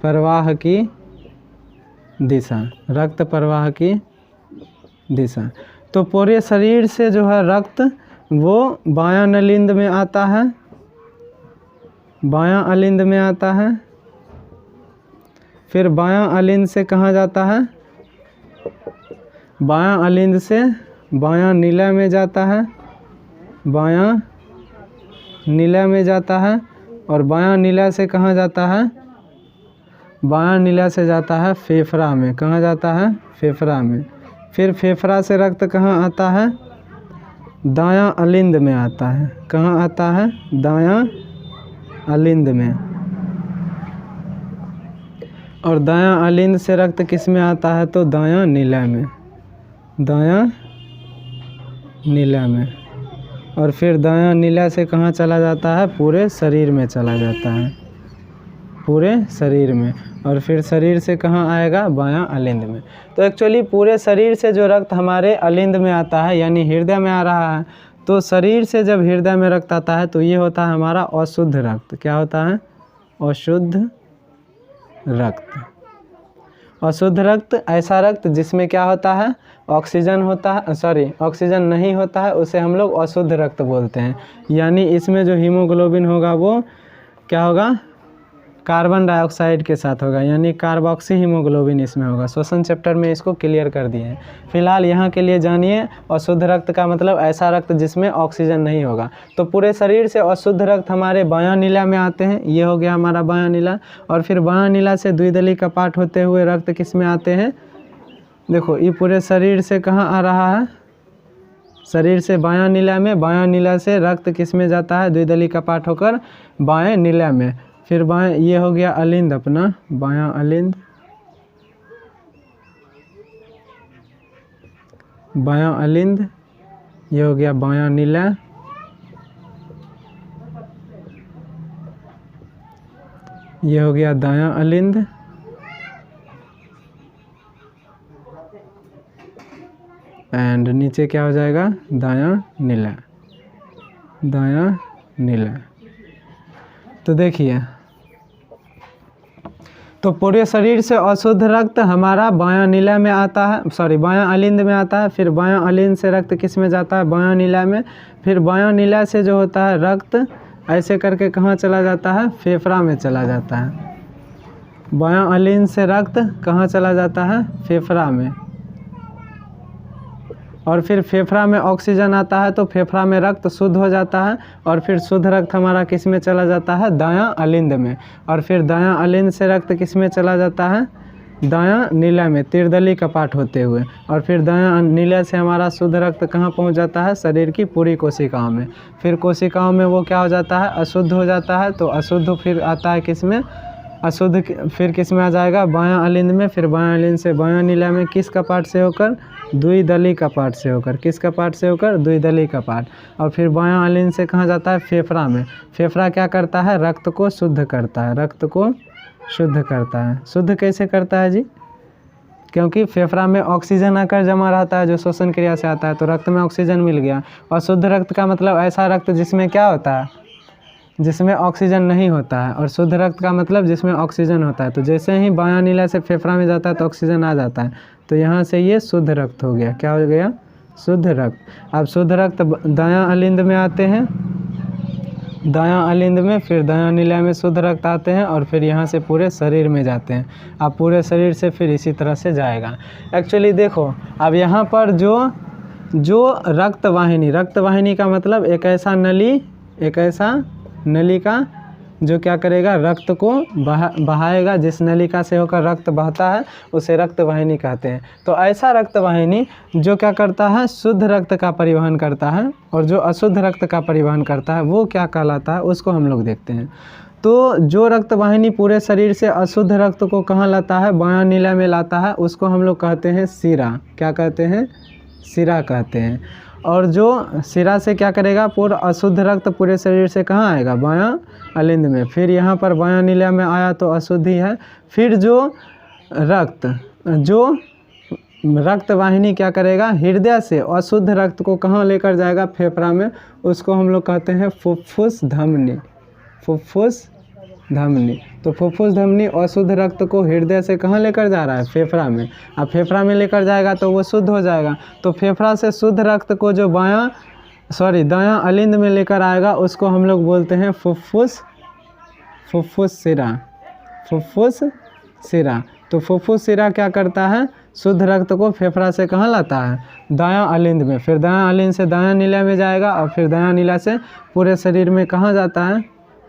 प्रवाह की दिशा, रक्त प्रवाह की दिशा। तो पूरे शरीर से जो है रक्त वो बायां अलिंद में आता है, बायां अलिंद में आता है। फिर बायां अलिंद से कहाँ जाता है, बायां अलिंद से बायां नीला में जाता है, बायां नीला में जाता है। और बायां नीला से कहाँ जाता है, बायां नीला से जाता है फेफड़ा में। कहाँ जाता है, फेफड़ा में। फिर फेफड़ा से रक्त कहाँ आता है, दायां अलिंद में आता है। कहाँ आता है, दायां अलिंद में। और दायां अलिंद से रक्त किस में आता है, तो दायां नीला में, दायां नीला में। और फिर दायां नीला से कहाँ चला जाता है, पूरे शरीर में चला जाता है, पूरे शरीर में। और फिर शरीर से कहाँ आएगा, बायां अलिंद में। तो एक्चुअली पूरे शरीर से जो रक्त हमारे अलिंद में आता है, यानी हृदय में आ रहा है, तो शरीर से जब हृदय में रक्त आता है तो ये होता है हमारा अशुद्ध रक्त। क्या होता है, अशुद्ध रक्त। अशुद्ध रक्त ऐसा रक्त जिसमें क्या होता है, ऑक्सीजन होता है, सॉरी ऑक्सीजन नहीं होता है, उसे हम लोग अशुद्ध रक्त बोलते हैं। यानी इसमें जो हीमोग्लोबिन होगा वो क्या होगा, कार्बन डाइऑक्साइड के साथ होगा, यानी कार्बोक्सी हीमोग्लोबिन इसमें होगा। श्वसन चैप्टर में इसको क्लियर कर दिए हैं। फिलहाल यहाँ के लिए जानिए अशुद्ध रक्त का मतलब ऐसा रक्त जिसमें ऑक्सीजन नहीं होगा। तो पूरे शरीर से अशुद्ध रक्त हमारे बायां नीला में आते हैं, ये हो गया हमारा बायां नीला। और फिर बायां नीला से द्विदलीय कपाट होते हुए रक्त किस में आते हैं, देखो ये पूरे शरीर से कहाँ आ रहा है, शरीर से बायां नीला में, बायां नीला से रक्त किस में जाता है, द्विदलीय कपाट होकर बाएं नीला में। फिर बाएं, ये हो गया अलिंद अपना, बायां अलिंद, बायां अलिंद, ये हो गया बायां नीला, ये हो गया दायां अलिंद, एंड नीचे क्या हो जाएगा, दायां नीला, दायां नीला। तो देखिए, तो पूरे शरीर से अशुद्ध रक्त हमारा बायां नीला में आता है, सॉरी बायां अलिंद में आता है। फिर बायां अलिंद से रक्त किस में जाता है, बायां नीला में। फिर बायां नीला से जो होता है रक्त ऐसे करके कहाँ चला जाता है, फेफड़ा में चला जाता है। बायां अलिंद से रक्त कहाँ चला जाता है, फेफड़ा में। और फिर फेफड़ा में ऑक्सीजन आता है तो फेफड़ा में रक्त शुद्ध हो जाता है। और फिर शुद्ध रक्त हमारा किस में चला जाता है, दायां अलिंद में। और फिर दायां अलिंद से रक्त किस में चला जाता है, दायां नीला में, त्रिदलीय कपाट होते हुए। और फिर दायां नीला से हमारा शुद्ध रक्त कहाँ पहुंच जाता है, शरीर की पूरी कोशिकाओं में। फिर कोशिकाओं में वो क्या हो जाता है, अशुद्ध हो जाता है। तो अशुद्ध फिर आता है किस में, अशुद्ध फिर किस में आ जाएगा, बायां अलिंद में। फिर बायां अलिंद से बायां नीला में, किस कपाट से होकर, द्विदलीय कपाट से होकर, किस कपाट से होकर, द्विदलीय कपाट। और फिर बायां अलिंद से कहाँ जाता है, फेफड़ा में। फेफड़ा क्या करता है, रक्त को शुद्ध करता है, रक्त को शुद्ध करता है। शुद्ध कैसे करता है जी, क्योंकि फेफड़ा में ऑक्सीजन आकर जमा रहता है जो श्वसन क्रिया से आता है, तो रक्त में ऑक्सीजन मिल गया। और शुद्ध रक्त का मतलब ऐसा रक्त जिसमें क्या होता है, जिसमें ऑक्सीजन नहीं होता है। और शुद्ध रक्त का मतलब जिसमें ऑक्सीजन होता है। तो जैसे ही बायां नीला से फेफड़ा में जाता है तो ऑक्सीजन आ जाता है, तो यहाँ से ये शुद्ध रक्त हो गया। क्या हो गया, शुद्ध रक्त। अब शुद्ध रक्त दायां अलिंद में आते हैं, दायां अलिंद में, फिर दायां नीला में शुद्ध रक्त आते हैं। और फिर यहाँ से पूरे शरीर में जाते हैं। अब पूरे शरीर से फिर इसी तरह से जाएगा। एक्चुअली देखो, अब यहाँ पर जो रक्त वाहिनी का मतलब एक ऐसा नली, एक ऐसा नलिका जो क्या करेगा, रक्त को बहाएगा। जिस नलिका से होकर रक्त बहता है उसे रक्त वाहिनी कहते हैं। तो ऐसा रक्त वाहिनी जो क्या करता है, शुद्ध रक्त का परिवहन करता है। और जो अशुद्ध रक्त का परिवहन करता है वो क्या कहलाता है, उसको हम लोग देखते हैं। तो जो रक्त वाहिनी पूरे शरीर से अशुद्ध रक्त को कहाँ लाता है, बायां नीला में लाता है, उसको हम लोग कहते हैं शिरा। क्या कहते हैं, शिरा कहते हैं। और जो शिरा से क्या करेगा, पूरा अशुद्ध रक्त पूरे शरीर से कहाँ आएगा, बायां अलिंद में। फिर यहाँ पर बायां नीला में आया तो अशुद्धि है। फिर जो रक्त वाहिनी क्या करेगा, हृदय से अशुद्ध रक्त को कहाँ लेकर जाएगा, फेफड़ा में। उसको हम लोग कहते हैं फुफ्फुस धमनी, फुफ्फुस धमनी। तो फुफ्फुस धमनी अशुद्ध रक्त को हृदय से कहाँ लेकर जा रहा है, फेफड़ा में। अब फेफड़ा में लेकर जाएगा तो वो शुद्ध हो जाएगा। तो फेफड़ा से शुद्ध रक्त को जो दायां अलिंद में लेकर आएगा उसको हम लोग बोलते हैं फुफ्फुस शिरा, फुफ्फुस शिरा। तो फुफ्फुस शिरा क्या करता है, शुद्ध रक्त को फेफड़ा से कहाँ लाता है, दायां अलिंद में। फिर दायां अलिंद से दायां नीला में जाएगा। और फिर दायां नीला से पूरे शरीर में कहाँ जाता है,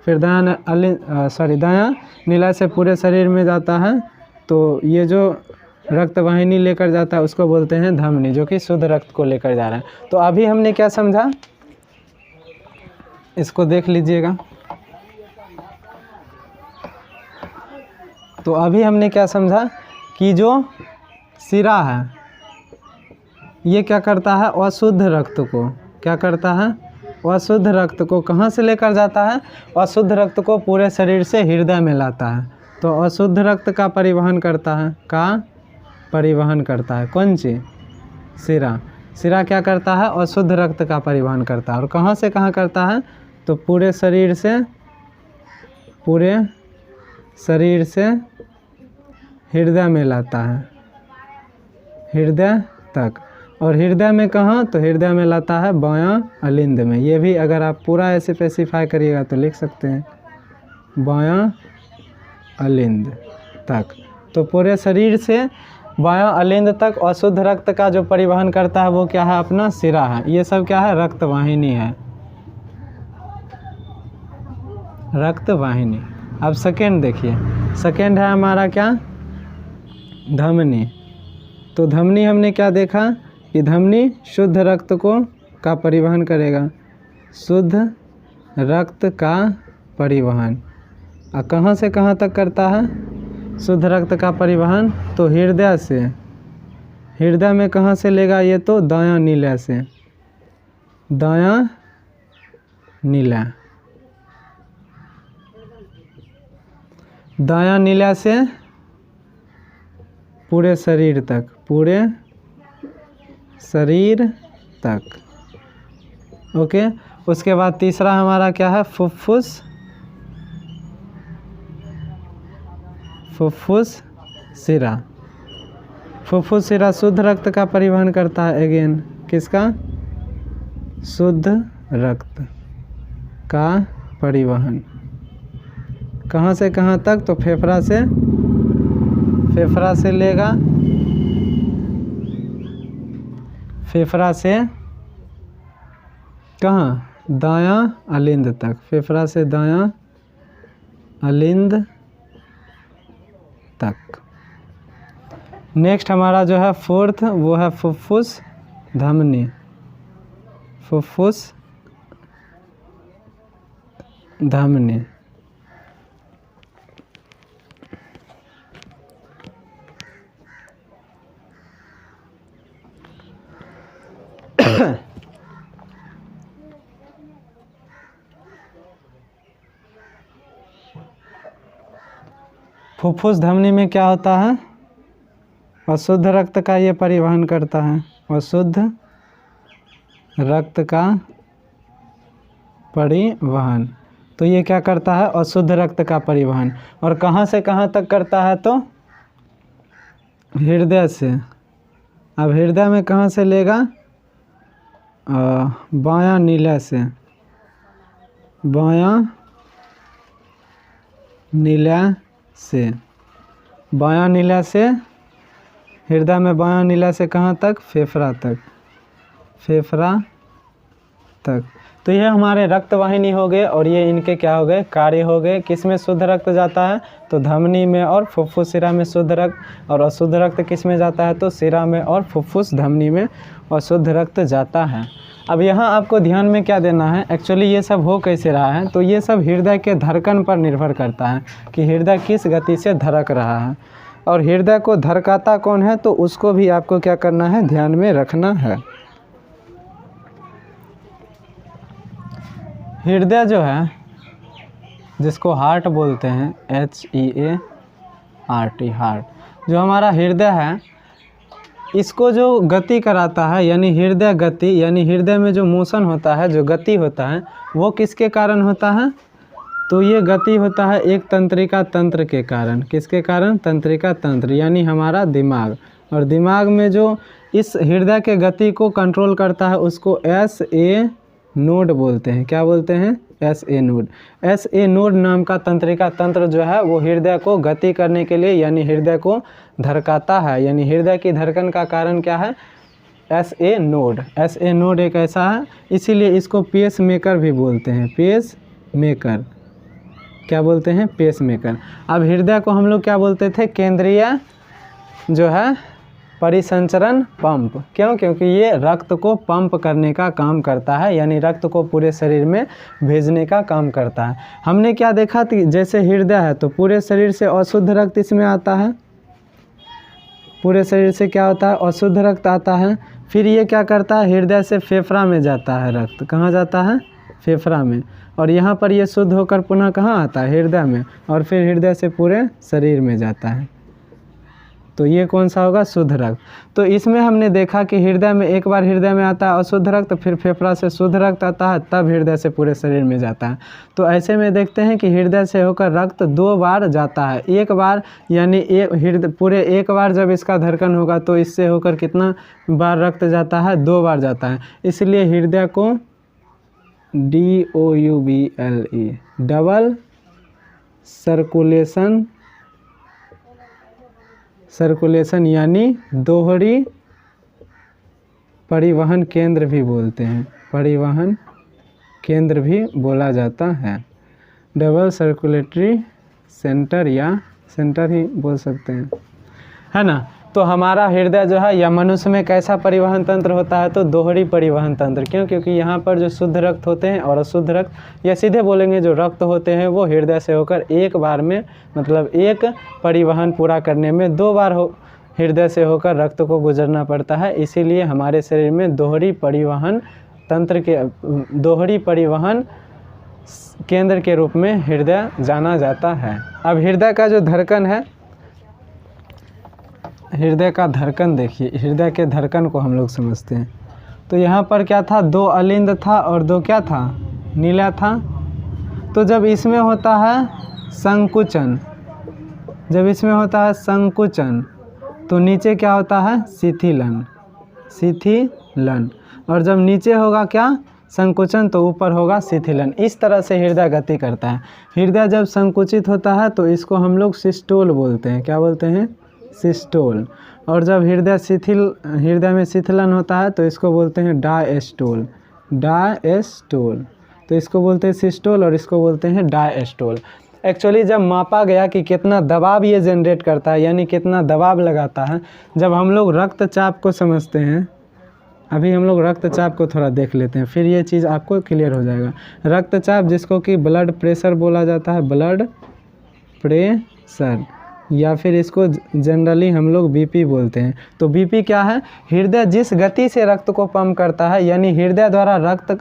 फिर दायां नीला से पूरे शरीर में जाता है। तो ये जो रक्त वाहिनी लेकर जाता है उसको बोलते हैं धमनी, जो कि शुद्ध रक्त को लेकर जा रहा है। तो अभी हमने क्या समझा, इसको देख लीजिएगा। तो अभी हमने क्या समझा कि जो शिरा है ये क्या करता है, अशुद्ध रक्त को क्या करता है, अशुद्ध रक्त को कहाँ से लेकर जाता है, अशुद्ध रक्त को पूरे शरीर से हृदय में लाता है। तो अशुद्ध रक्त का परिवहन करता है, कौन चीज़, शिरा। शिरा क्या करता है, अशुद्ध रक्त का परिवहन करता है। और कहाँ से कहाँ करता है, तो पूरे शरीर से हृदय में लाता है, हृदय तक। और हृदय में कहाँ, तो हृदय में लाता है बायां अलिंद में। ये भी अगर आप पूरा ऐसे स्पेसिफाई करिएगा तो लिख सकते हैं बायां अलिंद तक। तो पूरे शरीर से बायां अलिंद तक अशुद्ध रक्त का जो परिवहन करता है वो क्या है, अपना सिरा है। ये सब क्या है, रक्त वाहिनी है, रक्त वाहिनी। अब सेकेंड देखिए, सेकेंड है हमारा क्या, धमनी। तो धमनी हमने क्या देखा कि धमनी शुद्ध रक्त को का परिवहन करेगा, शुद्ध रक्त का परिवहन। और कहाँ से कहाँ तक करता है शुद्ध रक्त का परिवहन, तो हृदय से, हृदय में कहाँ से लेगा ये, तो दायां नीला से, दायां नीला, दायां नीला से पूरे शरीर तक, पूरे शरीर तक। ओके। उसके बाद तीसरा हमारा क्या है, फुफ्फुस, फुफ्फुस सिरा। फुफ्फुस सिरा शुद्ध रक्त का परिवहन करता है, अगेन किसका, शुद्ध रक्त का परिवहन। कहाँ से कहाँ तक, तो फेफड़ा से, फेफड़ा से लेगा, फेफड़ा से कहाँ, दायां अलिंद तक, फेफड़ा से दायां अलिंद तक। नेक्स्ट हमारा जो है फोर्थ, वो है फुफ्फुस धमनी, फुफ्फुस धमनी। फुफ्फुस धमनी में क्या होता है, अशुद्ध रक्त का ये परिवहन करता है, अशुद्ध रक्त का परिवहन। तो ये क्या करता है, अशुद्ध रक्त का परिवहन। और कहाँ से कहाँ तक करता है, तो हृदय से। अब हृदय में कहाँ से लेगा, बायां नीला से, बायां नीला से, बायां नीला से हृदय में, बायां नीला से कहाँ तक, फेफड़ा तक, फेफड़ा तक। तो ये हमारे रक्त वाहिनी हो गए, और ये इनके क्या हो गए, कार्य हो गए। किस में शुद्ध रक्त जाता है, तो धमनी में और फुफ्फुस सिरा में शुद्ध रक्त। और अशुद्ध रक्त किस में जाता है, तो सिरा में और फुफ्फुस धमनी में अशुद्ध रक्त जाता है। अब यहाँ आपको ध्यान में क्या देना है, एक्चुअली ये सब हो कैसे रहा है, तो ये सब हृदय के धड़कन पर निर्भर करता है कि हृदय किस गति से धड़क रहा है। और हृदय को धड़काता कौन है, तो उसको भी आपको क्या करना है, ध्यान में रखना है। हृदय जो है, जिसको हार्ट बोलते हैं, HEART, हार्ट, जो हमारा हृदय है, इसको जो गति कराता है, यानी हृदय गति, यानी हृदय में जो मोशन होता है, जो गति होता है, वो किसके कारण होता है, तो ये गति होता है एक तंत्रिका तंत्र के कारण। किसके कारण, तंत्रिका तंत्र, यानी हमारा दिमाग। और दिमाग में जो इस हृदय के गति को कंट्रोल करता है, उसको SA नोड बोलते हैं। क्या बोलते हैं, SA नोड। SA नोड नाम का तंत्रिका तंत्र जो है, वो हृदय को गति करने के लिए, यानी हृदय को धड़काता है। यानी हृदय की धड़कन का कारण क्या है, SA नोड। SA नोड एक ऐसा है, इसीलिए इसको पेस मेकर भी बोलते हैं, पेस मेकर। क्या बोलते हैं, पेस मेकर। अब हृदय को हम लोग क्या बोलते थे, केंद्रीय जो है परिसंचरण पंप। क्यों, क्योंकि ये रक्त को पंप करने का काम करता है, यानी रक्त को पूरे शरीर में भेजने का काम करता है। हमने क्या देखा कि जैसे हृदय है, तो पूरे शरीर से अशुद्ध रक्त इसमें आता है, पूरे शरीर से क्या होता है, अशुद्ध रक्त आता है। फिर ये क्या करता है, हृदय से फेफड़ा में जाता है रक्त। कहाँ जाता है, फेफड़ा में। और यहाँ पर ये शुद्ध होकर पुनः कहाँ आता है, हृदय में। और फिर हृदय से पूरे शरीर में जाता है। तो ये कौन सा होगा, शुद्ध रक्त। तो इसमें हमने देखा कि हृदय में, एक बार हृदय में आता है अशुद्ध रक्त, फिर फेफड़ा से शुद्ध रक्त आता है, तब हृदय से पूरे शरीर में जाता है। तो ऐसे में देखते हैं कि हृदय से होकर रक्त 2 बार जाता है। एक बार यानी हृदय पूरे एक बार जब इसका धड़कन होगा, तो इससे होकर कितना बार रक्त जाता है, 2 बार जाता है। इसलिए हृदय को DOUBLE, डबल सर्कुलेशन सर्कुलेशन यानी दोहरी परिवहन केंद्र भी बोलते हैं, परिवहन केंद्र भी बोला जाता है। डबल सर्कुलेटरी सेंटर या सेंटर ही बोल सकते हैं, है ना। तो हमारा हृदय जो है या मनुष्य में कैसा परिवहन तंत्र होता है, तो दोहरी परिवहन तंत्र। क्यों? क्योंकि यहाँ पर जो शुद्ध रक्त होते हैं और अशुद्ध रक्त, या सीधे बोलेंगे जो रक्त होते हैं वो हृदय से होकर एक बार में, मतलब एक परिवहन पूरा करने में 2 बार हृदय से होकर रक्त को गुजरना पड़ता है। इसीलिए हमारे शरीर में दोहरी परिवहन तंत्र के, दोहरी परिवहन केंद्र के रूप में हृदय जाना जाता है। अब हृदय का जो धड़कन है, हृदय का धड़कन देखिए, हृदय के धड़कन को हम लोग समझते हैं। तो यहाँ पर क्या था, 2 अलिंद था और 2 क्या था, नीला था। तो जब इसमें होता है संकुचन, जब इसमें होता है संकुचन, तो नीचे क्या होता है, शिथिलन, शिथिलन। और जब नीचे होगा क्या, संकुचन, तो ऊपर होगा शिथिलन। इस तरह से हृदय गति करता है। हृदय जब संकुचित होता है तो इसको हम लोग सिस्टोल बोलते हैं। क्या बोलते हैं, सिस्टोल। और जब हृदय में शिथिलन होता है तो इसको बोलते हैं डायस्टोल, डायस्टोल। तो इसको बोलते हैं सिस्टोल और इसको बोलते हैं डायस्टोल। एक्चुअली जब मापा गया कि कितना दबाव ये जनरेट करता है, यानी कितना दबाव लगाता है, जब हम लोग रक्तचाप को समझते हैं, अभी हम लोग रक्तचाप को थोड़ा देख लेते हैं, फिर ये चीज़ आपको क्लियर हो जाएगा। रक्तचाप जिसको कि ब्लड प्रेशर बोला जाता है, ब्लड प्रेशर, या फिर इसको जनरली हम लोग बीपी बोलते हैं। तो बीपी क्या है, हृदय जिस गति से रक्त को पंप करता है, यानी हृदय द्वारा रक्त,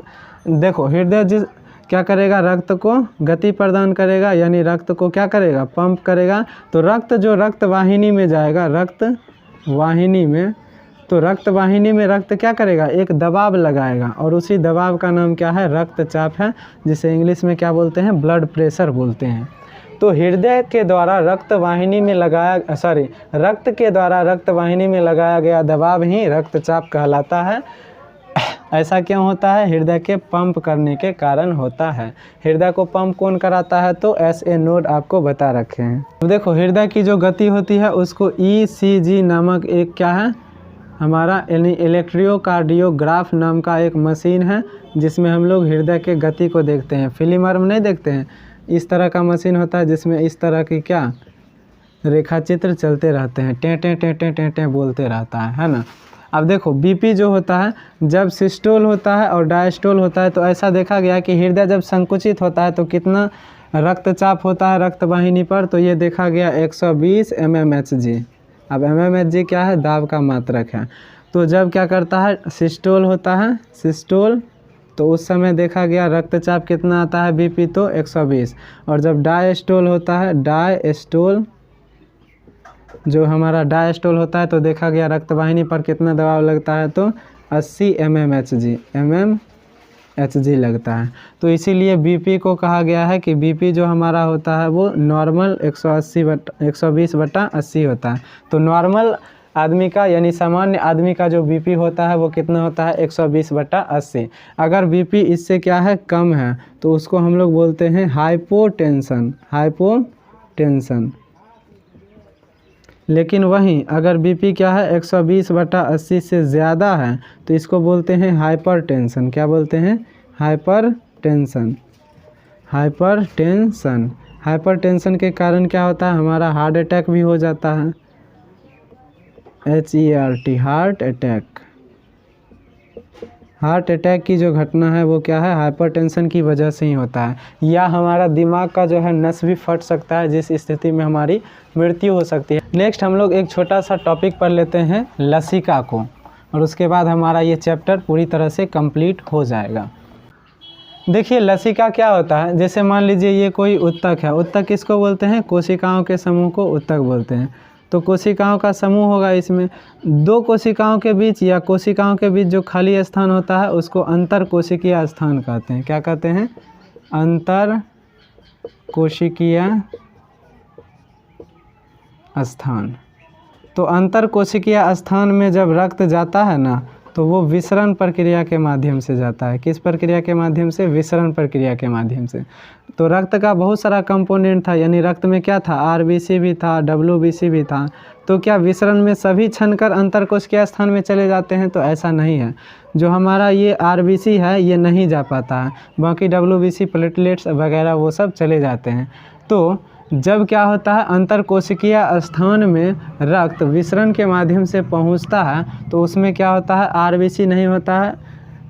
देखो हृदय जिस क्या करेगा, रक्त को गति प्रदान करेगा, यानी रक्त को क्या करेगा, पंप करेगा। तो रक्त जो रक्त वाहिनी में जाएगा, रक्त वाहिनी में, तो रक्त वाहिनी में रक्त क्या करेगा, एक दबाव लगाएगा, और उसी दबाव का नाम क्या है, रक्तचाप है, जिसे इंग्लिश में क्या बोलते हैं, ब्लड प्रेशर बोलते हैं। तो हृदय के द्वारा रक्त वाहिनी में रक्त के द्वारा रक्त वाहिनी में लगाया गया दबाव ही रक्तचाप कहलाता है। ऐसा क्यों होता है, हृदय के पंप करने के कारण होता है। हृदय को पंप कौन कराता है, तो SA नोड आपको बता रखे हैं। तो देखो हृदय की जो गति होती है उसको ECG नामक एक क्या है, हमारा इलेक्ट्रोकार्डियोग्राफ नाम का एक मशीन है, जिसमें हम लोग हृदय के गति को देखते हैं। फिल्म नहीं देखते हैं, इस तरह का मशीन होता है जिसमें इस तरह की क्या रेखा चित्र चलते रहते हैं, टें टें टें टें टें टें बोलते रहता है ना। अब देखो बीपी जो होता है, जब सिस्टोल होता है और डायस्टोल होता है, तो ऐसा देखा गया कि हृदय जब संकुचित होता है तो कितना रक्तचाप होता है रक्त वाहिनी पर, तो ये देखा गया 120 mmHg। अब mmHg क्या है, दाब का मात्रक है। तो जब क्या करता है, सिस्टोल होता है, सिस्टोल, तो उस समय देखा गया रक्तचाप कितना आता है बीपी, तो 120। और जब डायस्टोल होता है, डायस्टोल, जो हमारा डायस्टोल होता है, तो देखा गया रक्त वाहिनी पर कितना दबाव लगता है, तो 80 mmHg लगता है। तो इसीलिए बीपी को कहा गया है कि बीपी जो हमारा होता है वो नॉर्मल 120/80 होता है। तो नॉर्मल आदमी का, यानी सामान्य आदमी का जो बीपी होता है वो कितना होता है, 120/80। अगर बीपी इससे क्या है, कम है, तो उसको हम लोग बोलते हैं हाइपोटेंशन, हाइपोटेंशन। लेकिन वहीं अगर बीपी क्या है, 120/80 से ज़्यादा है, तो इसको बोलते हैं हाइपरटेंशन। क्या बोलते हैं, हाइपरटेंशन, हाइपरटेंशन। हाइपरटेंशन के कारण क्या होता है, हमारा हार्ट अटैक भी हो जाता है, HERT, heart attack. Heart attack की जो घटना है वो क्या है, हाइपरटेंशन की वजह से ही होता है। या हमारा दिमाग का जो है नस भी फट सकता है, जिस स्थिति में हमारी मृत्यु हो सकती है। नेक्स्ट हम लोग एक छोटा सा टॉपिक पढ़ लेते हैं, लसिका को, और उसके बाद हमारा ये चैप्टर पूरी तरह से कंप्लीट हो जाएगा। देखिए लसिका क्या होता है, जैसे मान लीजिए ये कोई उत्तक है, उत्तक किसको बोलते हैं, कोशिकाओं के समूह को उत्तक बोलते हैं। तो कोशिकाओं का समूह होगा, इसमें 2 कोशिकाओं के बीच या कोशिकाओं के बीच जो खाली स्थान होता है उसको अंतर कोशिकीय स्थान कहते हैं। क्या कहते हैं, अंतर कोशिकीय स्थान। तो अंतर कोशिकीय स्थान में जब रक्त जाता है ना, तो वो विसरण प्रक्रिया के माध्यम से जाता है। किस प्रक्रिया के माध्यम से? विसरण प्रक्रिया के माध्यम से। तो रक्त का बहुत सारा कंपोनेंट था, यानी रक्त में क्या था? आरबीसी भी था, डब्ल्यूबीसी भी था। तो क्या विसरण में सभी छनकर अंतरकोशिकीय स्थान में चले जाते हैं? तो ऐसा नहीं है। जो हमारा ये आरबीसी है ये नहीं जा पाता है, बाकी डब्ल्यूबीसी, प्लेटलेट्स वगैरह वो सब चले जाते हैं। तो जब क्या होता है, अंतरकोशिकीय स्थान में रक्त विसरण के माध्यम से पहुंचता है तो उसमें क्या होता है? आरबीसी नहीं होता है,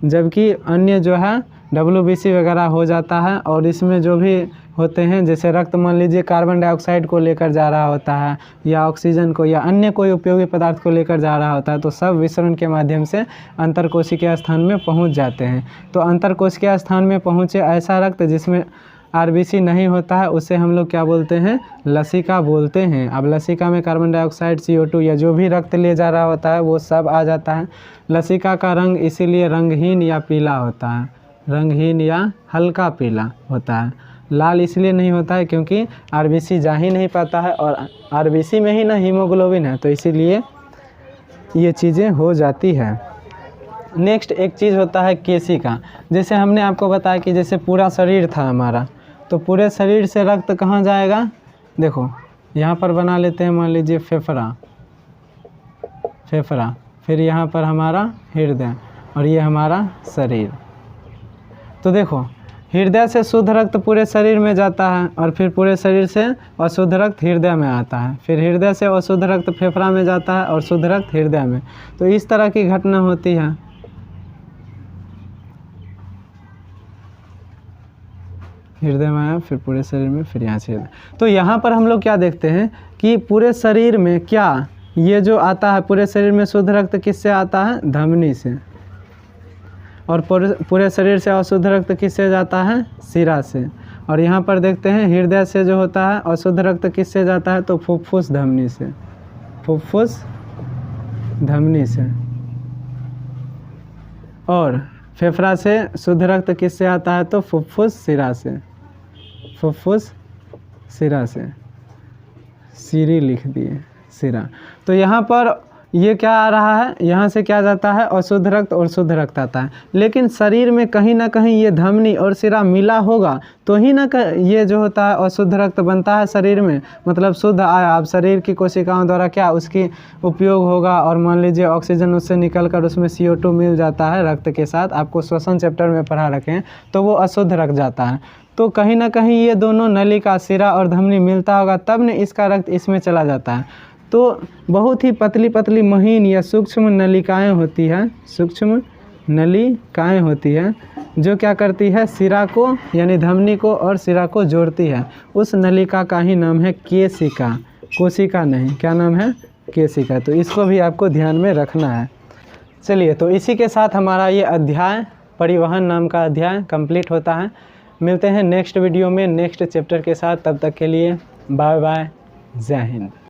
जबकि अन्य जो है डब्ल्यूबीसी वगैरह हो जाता है। और इसमें जो भी होते हैं, जैसे रक्त मान लीजिए कार्बन डाइऑक्साइड को लेकर जा रहा होता है या ऑक्सीजन को या अन्य कोई उपयोगी पदार्थ को लेकर जा रहा होता है, तो सब विसरण के माध्यम से अंतरकोशिकीय स्थान में पहुंच जाते हैं। तो अंतरकोशिकीय स्थान में पहुँचे ऐसा रक्त जिसमें आरबीसी नहीं होता है उसे हम लोग क्या बोलते हैं? लसिका बोलते हैं। अब लसिका में कार्बन डाइऑक्साइड, CO2 या जो भी रक्त ले जा रहा होता है वो सब आ जाता है। लसिका का रंग इसीलिए रंगहीन या पीला होता है, रंगहीन या हल्का पीला होता है। लाल इसलिए नहीं होता है क्योंकि आरबीसी जा ही नहीं पाता है, और आरबीसी में ही ना हीमोग्लोबिन है, तो इसीलिए ये चीज़ें हो जाती है। नेक्स्ट एक चीज़ होता है केशिका। जैसे हमने आपको बताया कि जैसे पूरा शरीर था हमारा, तो पूरे शरीर से रक्त कहाँ जाएगा? देखो यहाँ पर बना लेते हैं, मान लीजिए फेफड़ा, फिर यहाँ पर हमारा हृदय और ये हमारा शरीर। तो देखो हृदय से शुद्ध रक्त पूरे शरीर में जाता है और फिर पूरे शरीर से अशुद्ध रक्त हृदय में आता है, फिर हृदय से अशुद्ध रक्त फेफड़ा में जाता है और शुद्ध रक्त हृदय में। तो इस तरह की घटना होती है। हृदय में आया, फिर पूरे शरीर में, फिर यहाँ से हृदय। तो यहाँ पर हम लोग क्या देखते हैं कि पूरे शरीर में क्या ये जो आता है, पूरे शरीर में शुद्ध रक्त किससे आता है? धमनी से। और पूरे शरीर से अशुद्ध रक्त किससे जाता है? शिरा से। और यहाँ पर देखते हैं हृदय से जो होता है अशुद्ध रक्त किससे जाता है? तो फुफ्फुस धमनी से, फुफ्फुस धमनी से। और फेफड़ा से शुद्ध रक्त किससे आता है? तो फुफ्फुस शिरा से, फुफ्फुस शिरा से। सीरी लिख दिए, शिरा। तो यहाँ पर ये क्या आ रहा है? यहाँ से क्या जाता है? अशुद्ध रक्त और शुद्ध रक्त आता है। लेकिन शरीर में कहीं ना कहीं ये धमनी और शिरा मिला होगा तो ही ना ये जो होता है अशुद्ध रक्त बनता है शरीर में, मतलब शुद्ध आया। अब शरीर की कोशिकाओं द्वारा क्या उसकी उपयोग होगा, और मान लीजिए ऑक्सीजन उससे निकल कर उसमें CO2 मिल जाता है रक्त के साथ, आपको श्वसन चैप्टर में पढ़ा रखे हैं, तो वो अशुद्ध रक्त जाता है। तो कहीं ना कहीं ये दोनों नलिका, शिरा और धमनी मिलता होगा तब न इसका रक्त इसमें चला जाता है। तो बहुत ही पतली पतली महीन या सूक्ष्म नलिकाएं होती हैं, सूक्ष्म नलिकाएं होती हैं जो क्या करती है? शिरा को यानी धमनी को और शिरा को जोड़ती है। उस नलिका का ही नाम है केशिका, कोशिका नहीं। क्या नाम है? केशिका। तो इसको भी आपको ध्यान में रखना है। चलिए, तो इसी के साथ हमारा ये अध्याय, परिवहन नाम का अध्याय कंप्लीट होता है। मिलते हैं नेक्स्ट वीडियो में नेक्स्ट चैप्टर के साथ। तब तक के लिए बाय बाय, जय हिंद।